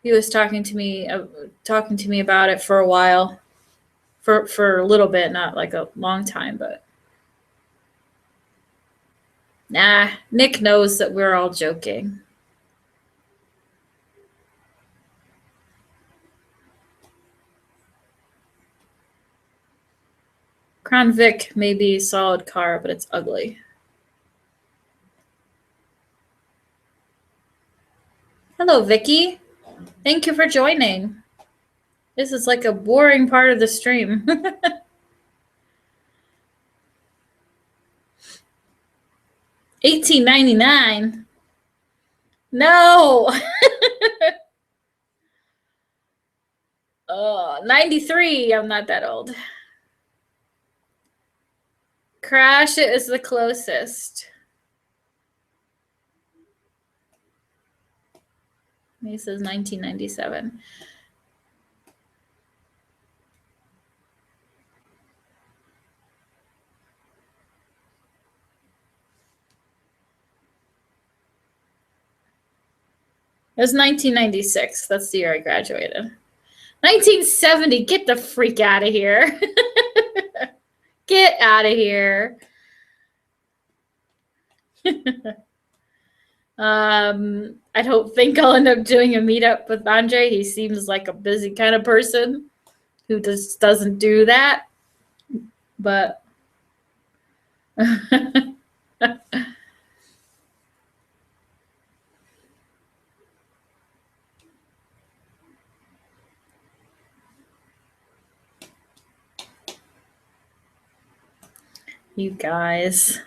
He was talking to me about it for a while. For a little bit, not like a long time, but nah, Nick knows that we're all joking. Crown Vic may be a solid car, but it's ugly. Hello, Vicky. Thank you for joining. This is like a boring part of the stream. $18.99. No. 93. I'm not that old. Crash It is the closest. He says 1997. It was 1996. That's the year I graduated. 1970. Get the freak out of here. Get out of here. I don't think I'll end up doing a meetup with Andre. He seems like a busy kind of person who just doesn't do that. But you guys.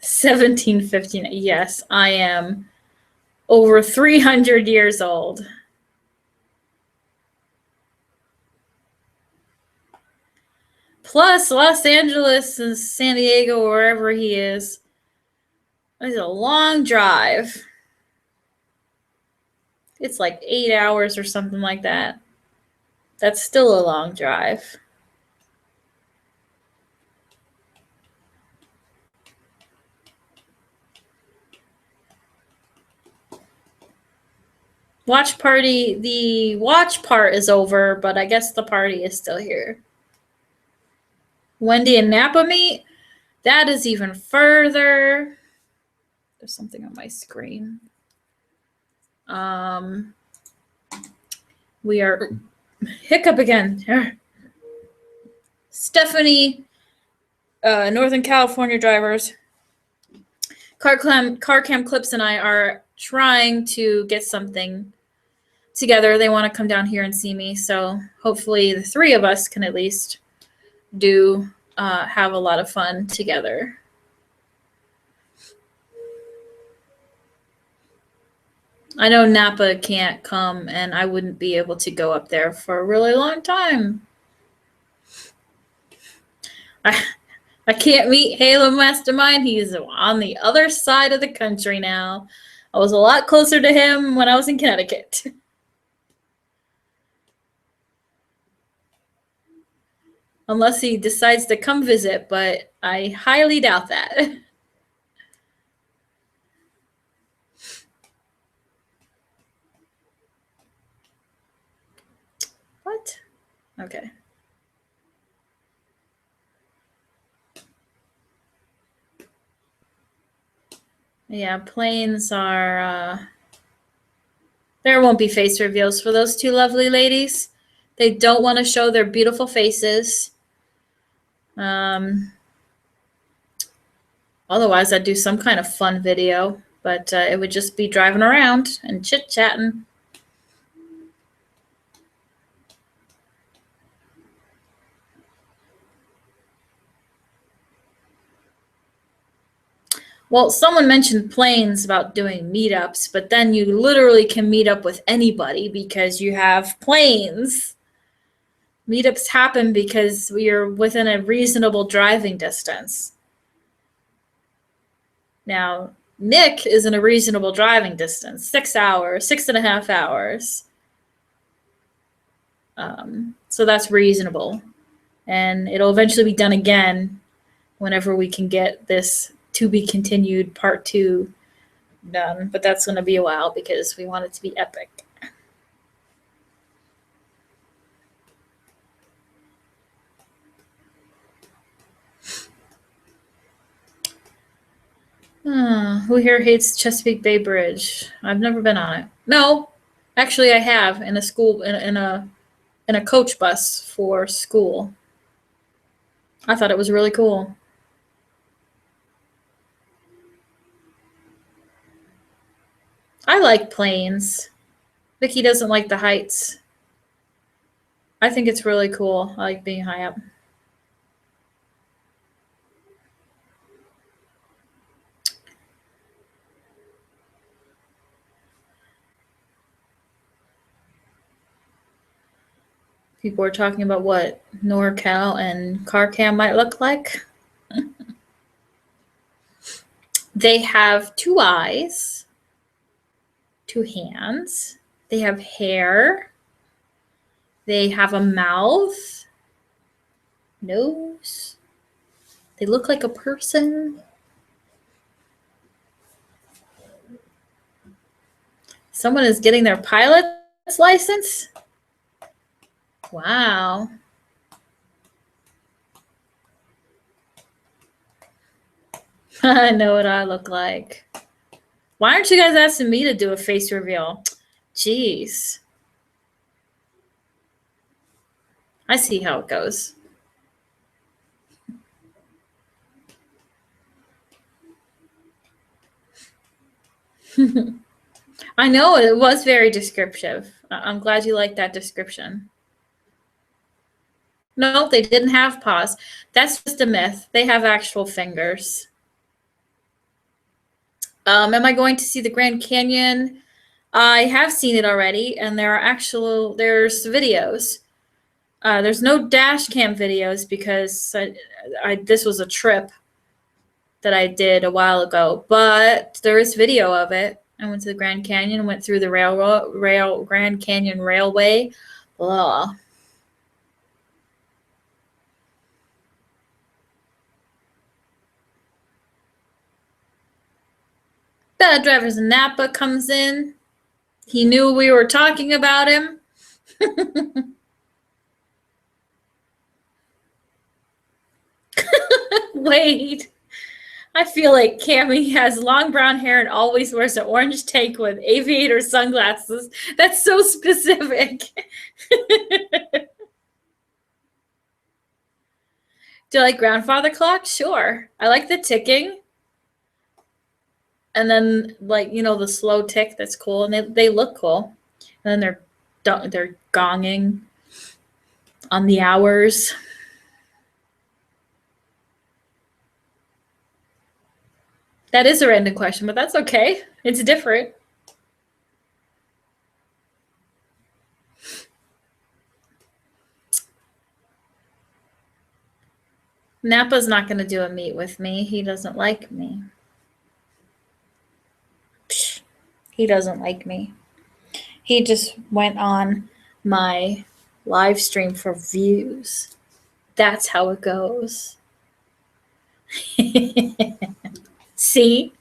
1759. Yes, I am over 300 years old. Plus, Los Angeles and San Diego, wherever he is, it's a long drive. It's like 8 hours or something like that. That's still a long drive. Watch party, the watch part is over, but I guess the party is still here. Wendy and Napa meet? That is even further. There's something on my screen. We are hiccup again. Stephanie, Northern California drivers. Car cam clips and I are trying to get something together. They want to come down here and see me. So hopefully the three of us can at least do have a lot of fun together. I know Napa can't come, and I wouldn't be able to go up there for a really long time. I can't meet Halo Mastermind. He's on the other side of the country now. I was a lot closer to him when I was in Connecticut. Unless he decides to come visit, but I highly doubt that. What? Okay. Yeah, planes are, there won't be face reveals for those two lovely ladies. They don't want to show their beautiful faces. Otherwise, I'd do some kind of fun video, but it would just be driving around and chit-chatting. Well, someone mentioned planes about doing meetups, but then you literally can meet up with anybody because you have planes. Meetups happen because you're within a reasonable driving distance. Now, Nick is in a reasonable driving distance, 6 hours, 6.5 hours. So that's reasonable. And it'll eventually be done again whenever we can get this to be continued part 2 done. But that's going to be a while because we want it to be epic. Who here hates Chesapeake Bay Bridge? I've never been on it. No, actually I have in a school, in a coach bus for school. I thought it was really cool. I like planes. Vicky doesn't like the heights. I think it's really cool. I like being high up. People are talking about what NorCal and CarCam might look like. They have 2 eyes, 2 hands. They have hair. They have a mouth, nose. They look like a person. Someone is getting their pilot's license? Wow. I know what I look like. Why aren't you guys asking me to do a face reveal? Jeez. I see how it goes. I know it was very descriptive. I'm glad you liked that description. No, they didn't have paws. That's just a myth. They have actual fingers. Am I going to see the Grand Canyon? I have seen it already, and there's videos. There's no dash cam videos because this was a trip that I did a while ago, but there is video of it. I went to the Grand Canyon, went through the Grand Canyon Railway. Blah. Bad Drivers in Napa comes in. He knew we were talking about him. Wait. I feel like Cammy has long brown hair and always wears an orange tank with aviator sunglasses. That's so specific. Do you like grandfather clock? Sure. I like the ticking. And then, like, you know, the slow tick, that's cool, and they look cool. And then they're gonging on the hours. That is a random question, but that's okay. It's different. Napa's not going to do a meet with me. He doesn't like me. Psh, he doesn't like me. He just went on my live stream for views. That's how it goes. See?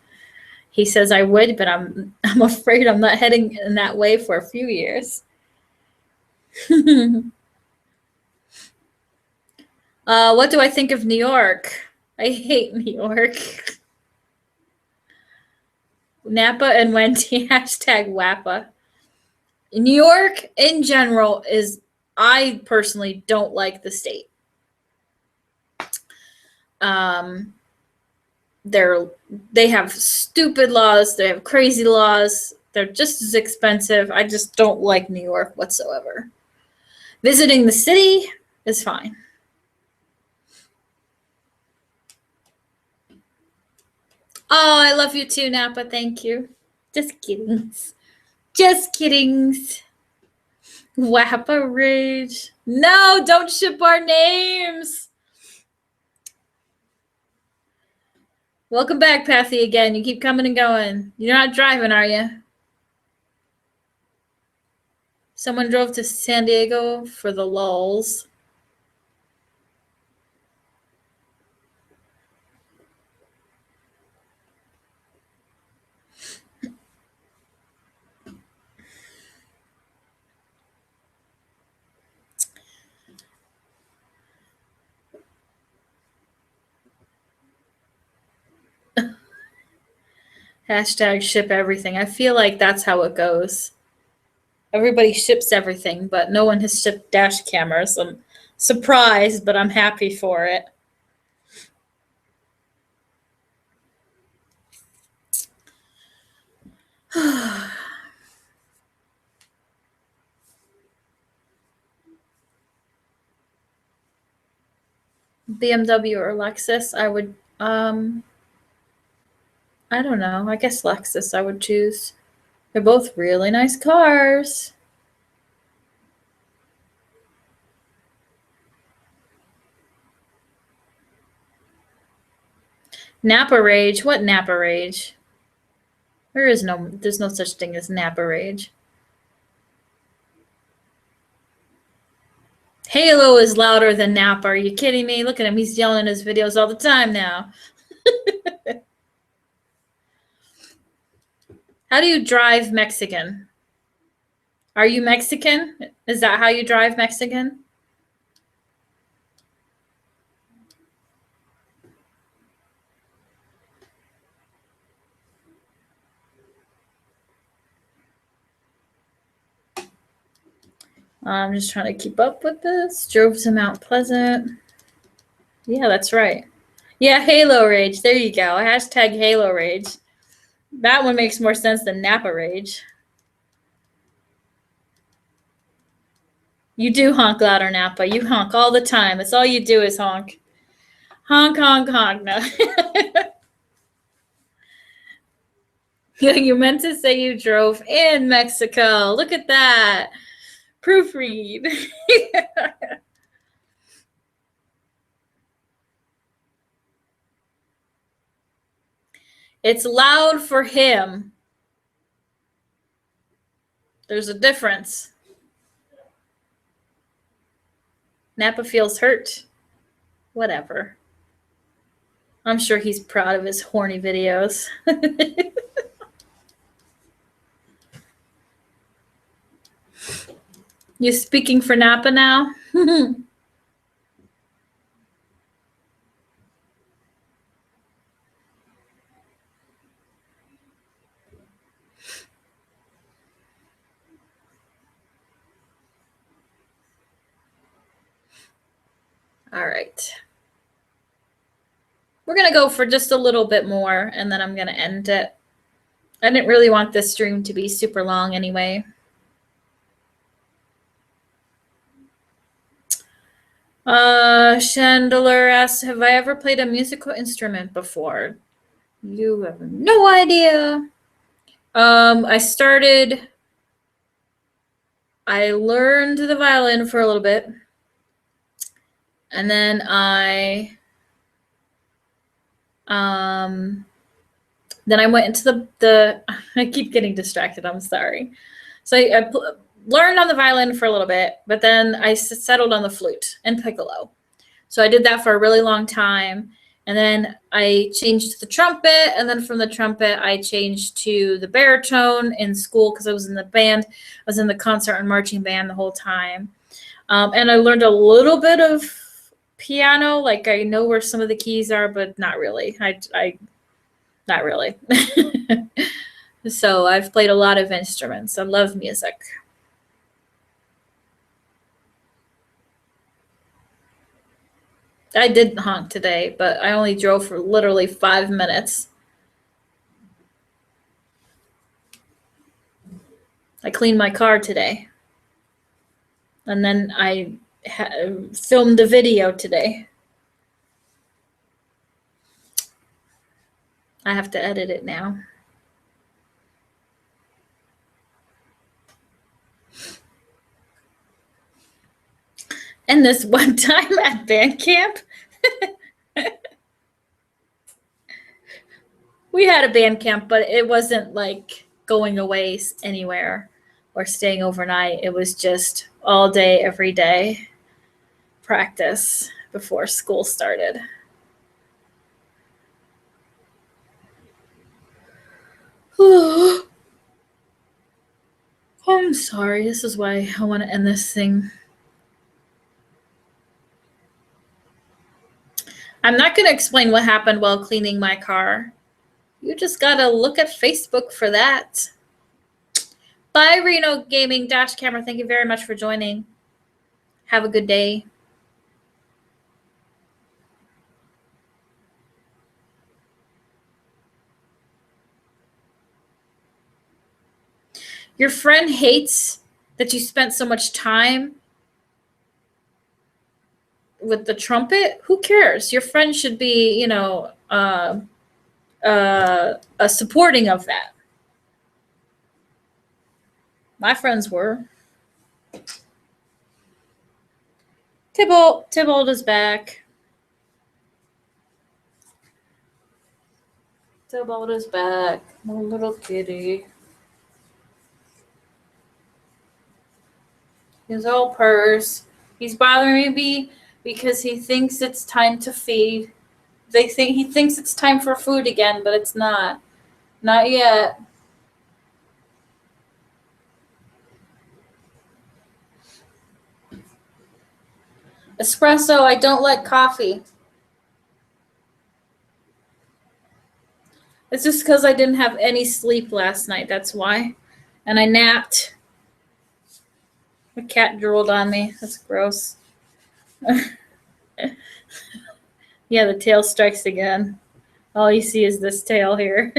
He says I would, but I'm afraid I'm not heading in that way for a few years. What do I think of New York? I hate New York. Napa and Wendy, hashtag WAPA. New York in general I personally don't like the state. They have stupid laws. They have crazy laws. They're just as expensive. I just don't like New York whatsoever. Visiting the city is fine. Oh, I love you too, Napa. Thank you. Just kidding. Just kidding. Wappa Rage. No, don't ship our names. Welcome back, Pathy, again. You keep coming and going. You're not driving, are you? Someone drove to San Diego for the lulz. Hashtag ship everything. I feel like that's how it goes. Everybody ships everything, but no one has shipped dash cameras. I'm surprised, but I'm happy for it. BMW or Lexus, I would, I don't know. I guess Lexus I would choose. They're both really nice cars. Napa Rage? What Napa Rage? There's no such thing as Napa Rage. Halo is louder than Napa. Are you kidding me? Look at him. He's yelling in his videos all the time now. How do you drive Mexican? Are you Mexican? Is that how you drive Mexican? I'm just trying to keep up with this. Drove to Mount Pleasant. Yeah, that's right. Yeah, Halo Rage. There you go. Hashtag Halo Rage. That one makes more sense than Napa Rage. You do honk louder, Napa. You honk all the time. That's all you do is honk. Honk, honk, honk. No. You meant to say you drove in Mexico. Look at that. Proofread. It's loud for him. There's a difference. Napa feels hurt. Whatever. I'm sure he's proud of his horny videos. You speaking for Napa now? All right. We're going to go for just a little bit more, and then I'm going to end it. I didn't really want this stream to be super long anyway. Chandler asks, have I ever played a musical instrument before? You have no idea. I learned the violin for a little bit. And then I went into the I keep getting distracted. I'm sorry. So I learned on the violin for a little bit, but then I settled on the flute and piccolo. So I did that for a really long time. And then I changed to the trumpet. And then from the trumpet, I changed to the baritone in school because I was in the band. I was in the concert and marching band the whole time. And I learned a little bit of piano. Like I know where some of the keys are, but not really. Not really. So I've played a lot of instruments. I love music. I did honk today, but I only drove for literally 5 minutes. I cleaned my car today. And then I filmed a video today. I have to edit it now. And this one time at band camp, we had a band camp, but it wasn't like going away anywhere or staying overnight. It was just all day, every day practice before school started. I'm sorry. This is why I want to end this thing. I'm not going to explain what happened while cleaning my car. You just got to look at Facebook for that. Bye, Reno Gaming Dash Camera. Thank you very much for joining. Have a good day. Your friend hates that you spent so much time with the trumpet. Who cares? Your friend should be, supporting of that. My friends were. Tybalt is back. Tybalt is back. My little kitty. He's all purrs. He's bothering me because he thinks it's time to feed. He thinks it's time for food again, but it's not. Not yet. Espresso, I don't like coffee. It's just because I didn't have any sleep last night. That's why. And I napped. The cat drooled on me. That's gross. Yeah, the tail strikes again. All you see is this tail here.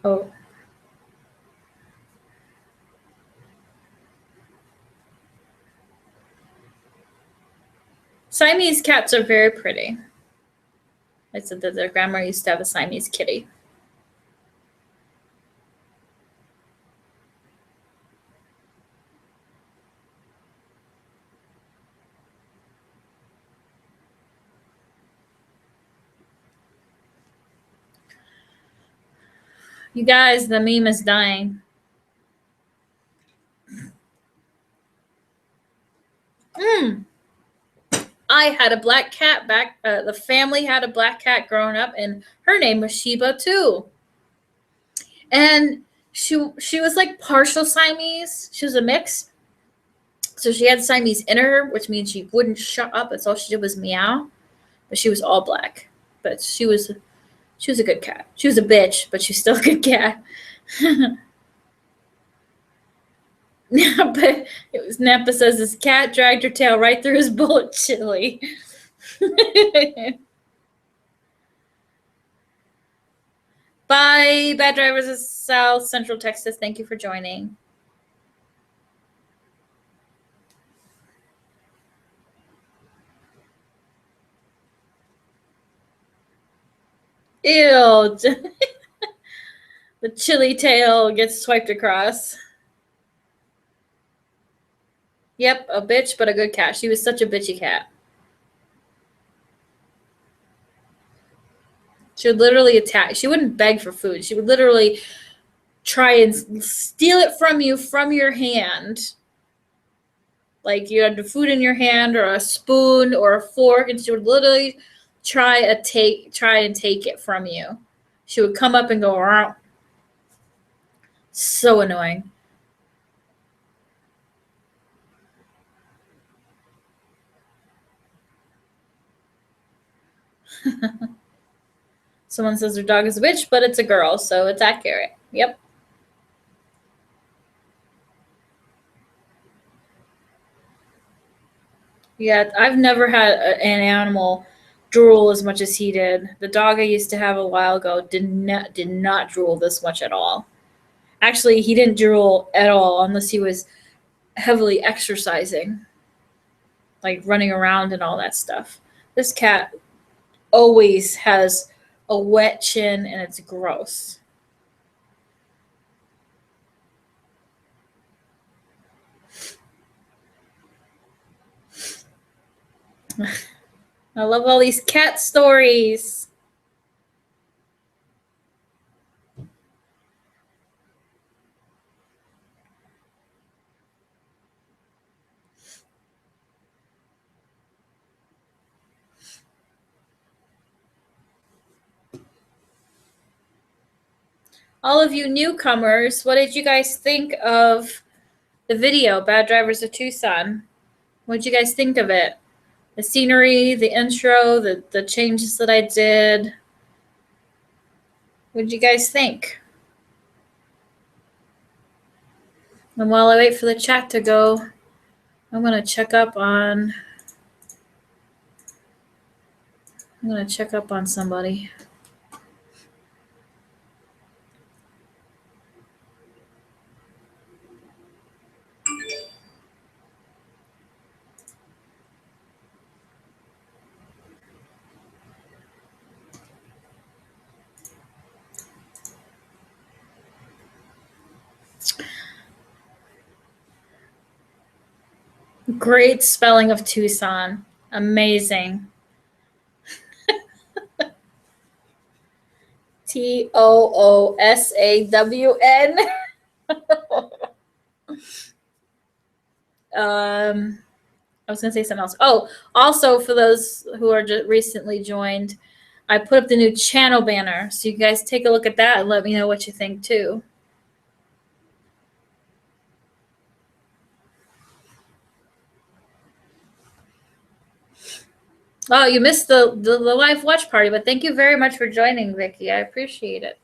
Oh. Siamese cats are very pretty. I said that their grandma used to have a Siamese kitty. You guys, the meme is dying. I had a black cat back. The family had a black cat growing up, and her name was Sheba too. And she was like partial Siamese. She was a mix. So she had Siamese in her, which means she wouldn't shut up. That's all she did was meow. But she was all black. But she was a good cat. She was a bitch, but she's still a good cat. But it was Nappa says his cat dragged her tail right through his bullet chili. Bye, Bad Drivers of South Central Texas. Thank you for joining. Ew. The chili tail gets swiped across. Yep, a bitch, but a good cat. She was such a bitchy cat. She would literally attack. She wouldn't beg for food. She would literally try and steal it from you from your hand. Like you had the food in your hand or a spoon or a fork, and she would literally try and take it from you. She would come up and go around. So annoying. Someone says their dog is a bitch, but it's a girl, so it's accurate. Yep. Yeah, I've never had an animal drool as much as he did. The dog I used to have a while ago did not drool this much at all. Actually, he didn't drool at all unless he was heavily exercising, like running around and all that stuff. This cat always has a wet chin, and it's gross. I love all these cat stories. All of you newcomers, what did you guys think of the video, Bad Drivers of Tucson? What did you guys think of it? The scenery, the intro, the changes that I did. What did you guys think? And while I wait for the chat to go, I'm going to check up on somebody. Great spelling of Tucson. Amazing. Toosawn. I was going to say something else. Oh, also for those who are just recently joined, I put up the new channel banner. So you guys take a look at that and let me know what you think too. Oh, you missed the live watch party, but thank you very much for joining, Vicky. I appreciate it.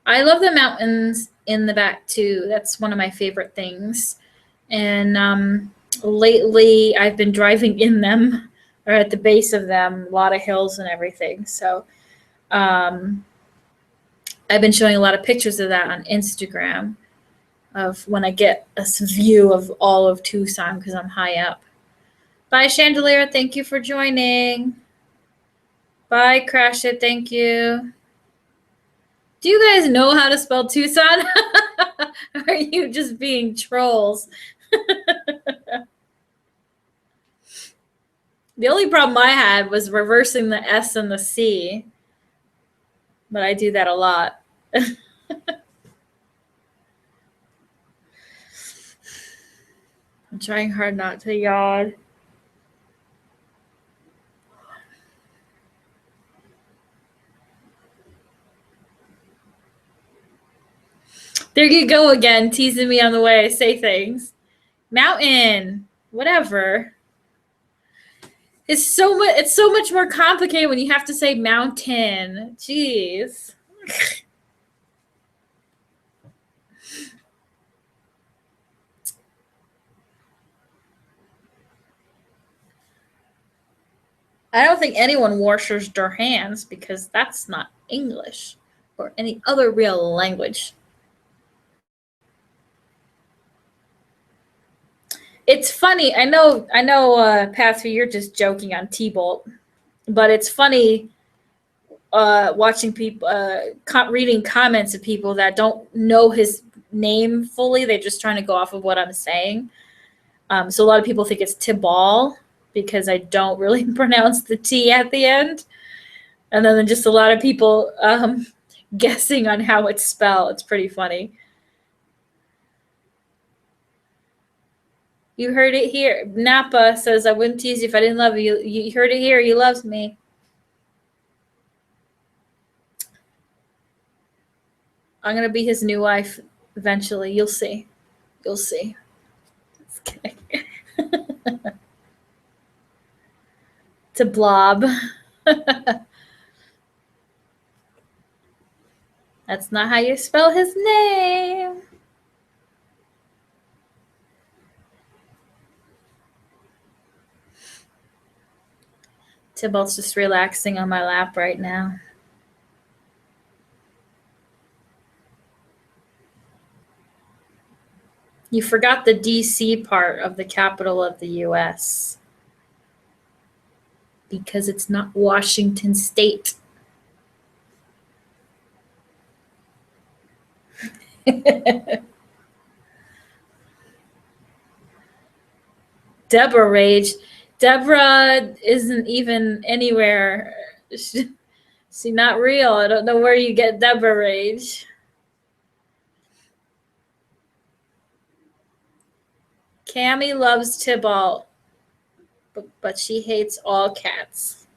I love the mountains in the back too. That's one of my favorite things. And lately I've been driving in them or at the base of them, a lot of hills and everything. So I've been showing a lot of pictures of that on Instagram of when I get a view of all of Tucson because I'm high up. Bye, Chandelier. Thank you for joining. Bye, Crash It. Thank you. Do you guys know how to spell Tucson? Are you just being trolls? The only problem I had was reversing the S and the C. But I do that a lot. I'm trying hard not to yawn. There you go again, teasing me on the way I say things. Mountain, whatever. It's so much more complicated when you have to say mountain. Jeez. I don't think anyone washes their hands because that's not English or any other real language. It's funny. I know, Pastor, you're just joking on T-Bolt, but it's funny watching people, reading comments of people that don't know his name fully. They're just trying to go off of what I'm saying. So a lot of people think it's Tibal because I don't really pronounce the T at the end. And then just a lot of people guessing on how it's spelled. It's pretty funny. You heard it here. Napa says, I wouldn't tease you if I didn't love you. You heard it here. He loves me. I'm going to be his new wife eventually. You'll see. You'll see. Just kidding. To Blob. That's not how you spell his name. Tybalt's just relaxing on my lap right now. You forgot the DC part of the capital of the US. Because it's not Washington State. Deborah Rage. Deborah isn't even anywhere. She's not real. I don't know where you get Deborah Rage. Cammy loves Tybalt, but she hates all cats.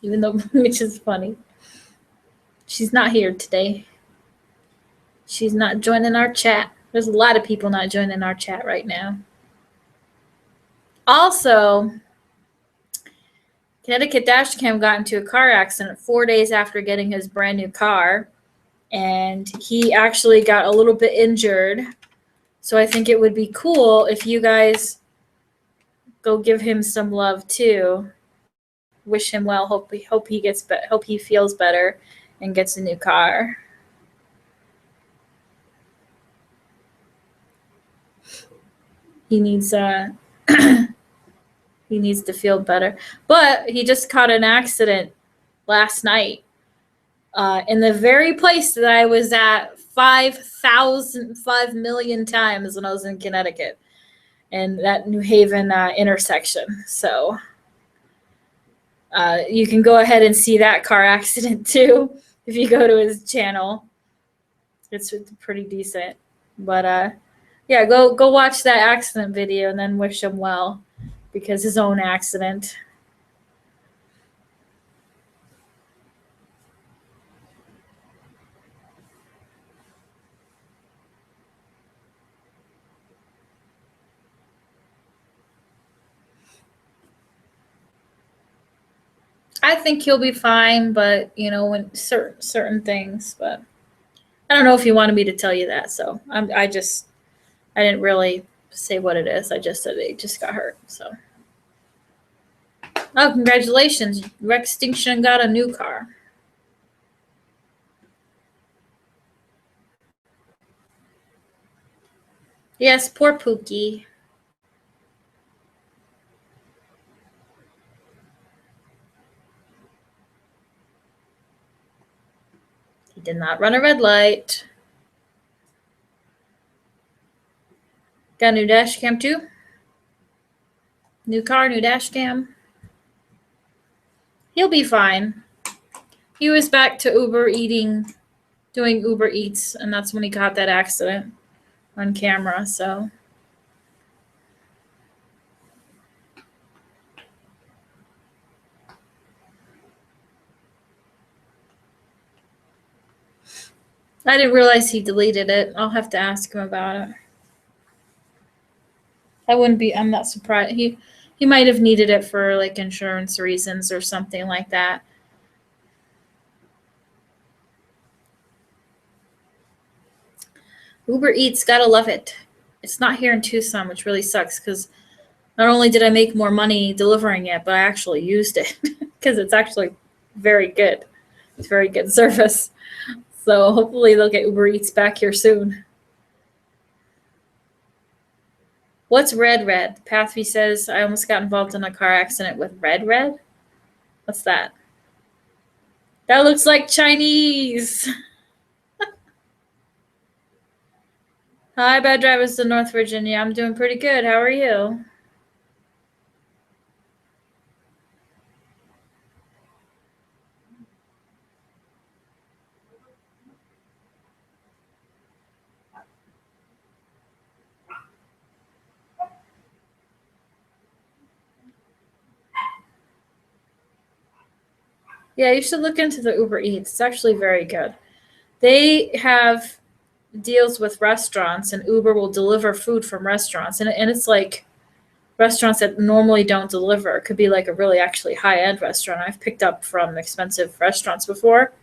Even though, which is funny. She's not here today. She's not joining our chat. There's a lot of people not joining our chat right now. Also, Connecticut Dashcam got into a car accident 4 days after getting his brand new car. And he actually got a little bit injured. So I think it would be cool if you guys go give him some love too. Wish him well. Hope he feels better and gets a new car. He needs he needs to feel better. But he just caught an accident last night in the very place that I was at 5 million times when I was in Connecticut, and that New Haven intersection. So you can go ahead and see that car accident too if you go to his channel. It's pretty decent. But yeah, go watch that accident video and then wish him well because his own accident. I think he'll be fine, but you know, when certain things. But I don't know if you wanted me to tell you that, so I didn't really say what it is. I just said he just got hurt. So, oh, congratulations, Rex Extinction got a new car. Yes, poor Pookie. He did not run a red light. Got a new dash cam too. New car, new dash cam. He'll be fine. He was back to doing Uber Eats, and that's when he got that accident on camera. So I didn't realize he deleted it. I'll have to ask him about it. I'm not surprised. He might have needed it for like insurance reasons or something like that. Uber Eats, gotta love it. It's not here in Tucson, which really sucks because not only did I make more money delivering it, but I actually used it because it's actually very good. It's very good service. So hopefully they'll get Uber Eats back here soon. What's Red Red? Pathby says, I almost got involved in a car accident with Red Red. What's that? That looks like Chinese. Hi, bad drivers to North Virginia. I'm doing pretty good. How are you? Yeah, you should look into the Uber Eats. It's actually very good. They have deals with restaurants, and Uber will deliver food from restaurants. And it's like restaurants that normally don't deliver. It could be like a really actually high-end restaurant. I've picked up from expensive restaurants before.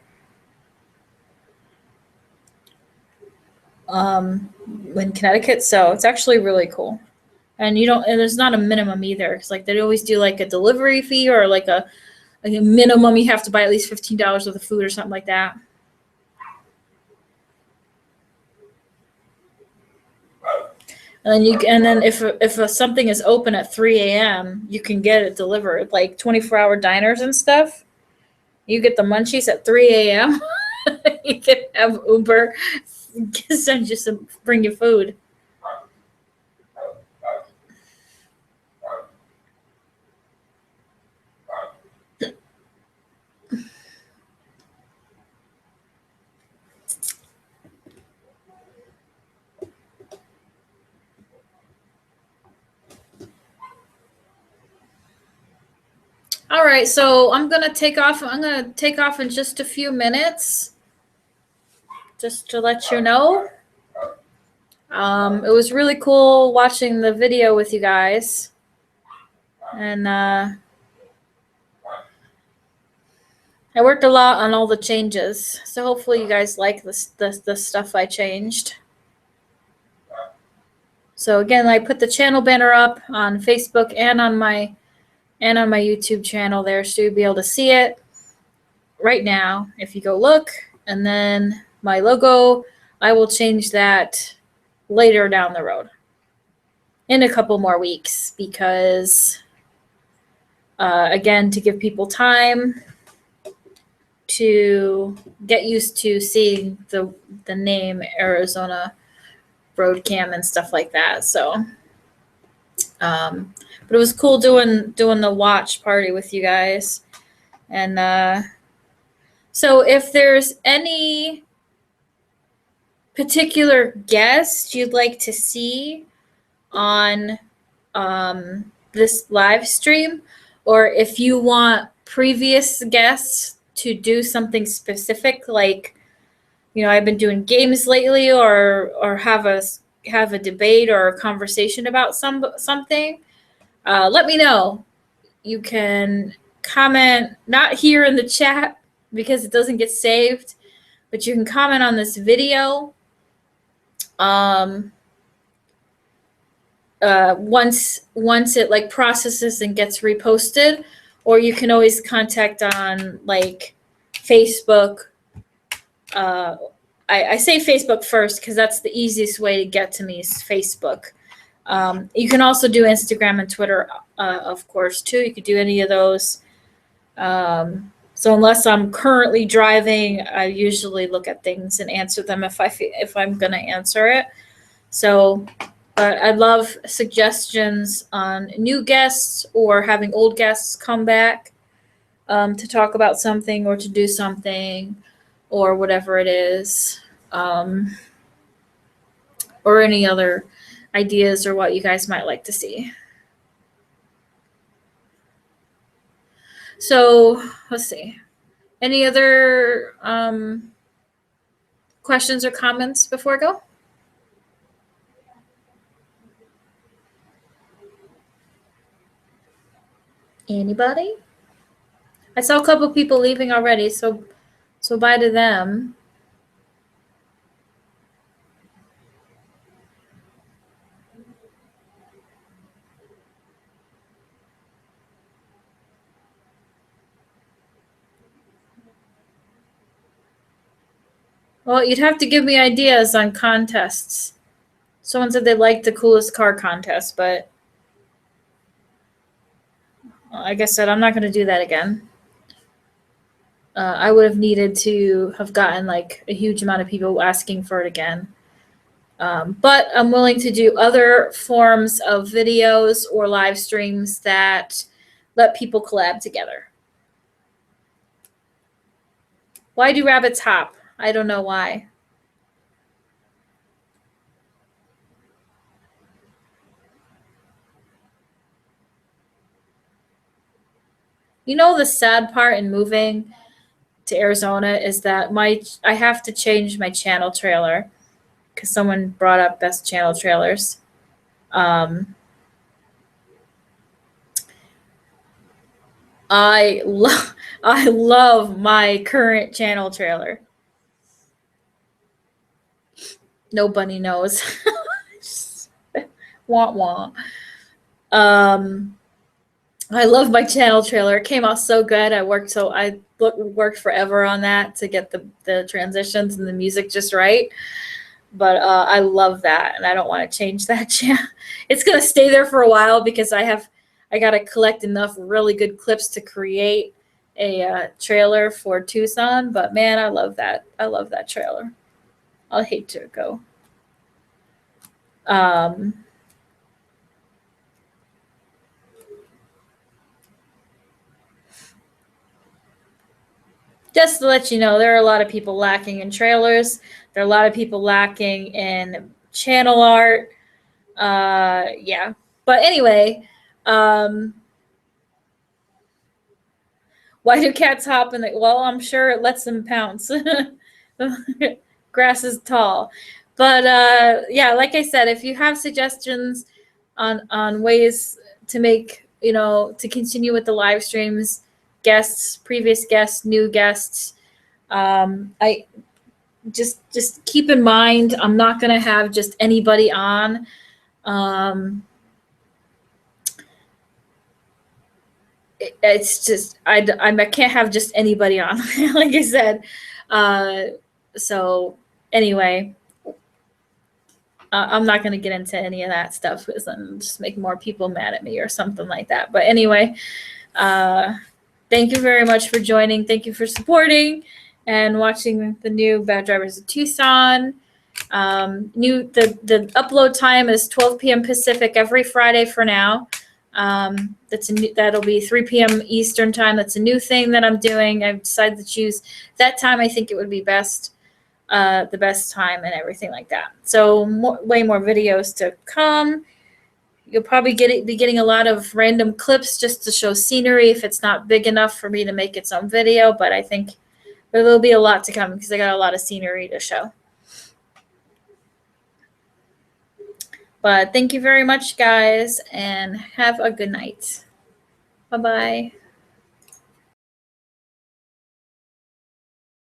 In Connecticut, so it's actually really cool. And there's not a minimum either. It's like they always do like a delivery fee or like a minimum you have to buy at least $15 worth of food or something like that. And then if something is open at 3 a.m., you can get it delivered, like 24-hour diners and stuff. You get the munchies at 3 a.m. You can have Uber send you bring you food. All right, so I'm gonna take off. I'm gonna take off in just a few minutes, just to let you know. It was really cool watching the video with you guys, and I worked a lot on all the changes. So hopefully you guys like the stuff I changed. So again, I put the channel banner up on Facebook and on my YouTube channel there, so you'll be able to see it right now if you go look. And then my logo, I will change that later down the road in a couple more weeks because, again, to give people time to get used to seeing the name Arizona Road Cam and stuff like that. So, but it was cool doing the watch party with you guys. And so if there's any particular guest you'd like to see on this live stream, or if you want previous guests to do something specific, like, I've been doing games lately, or have a debate or a conversation about something, let me know. You can comment, not here in the chat because it doesn't get saved, but you can comment on this video. Once it like processes and gets reposted, or you can always contact on like Facebook. I say Facebook first because that's the easiest way to get to me is Facebook. You can also do Instagram and Twitter, of course, too. You could do any of those. So unless I'm currently driving, I usually look at things and answer them if I'm going to answer it. So, but I'd love suggestions on new guests or having old guests come back to talk about something or to do something or whatever it is, or any other ideas or what you guys might like to see. So let's see. Any other questions or comments before I go? Anybody? I saw a couple people leaving already, so bye to them. Well, you'd have to give me ideas on contests. Someone said they liked the coolest car contest, but like I said, I'm not going to do that again. I would have needed to have gotten like a huge amount of people asking for it again. But I'm willing to do other forms of videos or live streams that let people collab together. Why do rabbits hop? I don't know why. You know, the sad part in moving to Arizona is that I have to change my channel trailer because someone brought up best channel trailers. I love my current channel trailer. No bunny knows. Wah wah. I love my channel trailer. It came out so good. I worked forever on that to get the transitions and the music just right. But I love that, and I don't want to change that channel. It's gonna stay there for a while because I gotta collect enough really good clips to create a trailer for Tucson. But man, I love that. I love that trailer. I'll hate to go. Just to let you know, there are a lot of people lacking in trailers. There are a lot of people lacking in channel art. Yeah. But anyway, why do cats hop in the, well, I'm sure it lets them pounce. Grass is tall. But yeah, like I said, if you have suggestions on ways to make, to continue with the live streams, guests, previous guests, new guests, I just keep in mind, I'm not going to have just anybody on. It's just, I can't have just anybody on, like I said. So anyway, I'm not going to get into any of that stuff because I'm just make more people mad at me or something like that. But anyway, thank you very much for joining. Thank you for supporting and watching the new Bad Drivers of Tucson. The upload time is 12 p.m. Pacific every Friday for now. That'll be 3 p.m. Eastern time. That's a new thing that I'm doing. I've decided to choose that time. I think it would be best. The best time and everything like that. So way more videos to come. You'll probably be getting a lot of random clips just to show scenery if it's not big enough for me to make its own video, but I think there will be a lot to come because I got a lot of scenery to show. But thank you very much, guys, and have a good night. Bye-bye.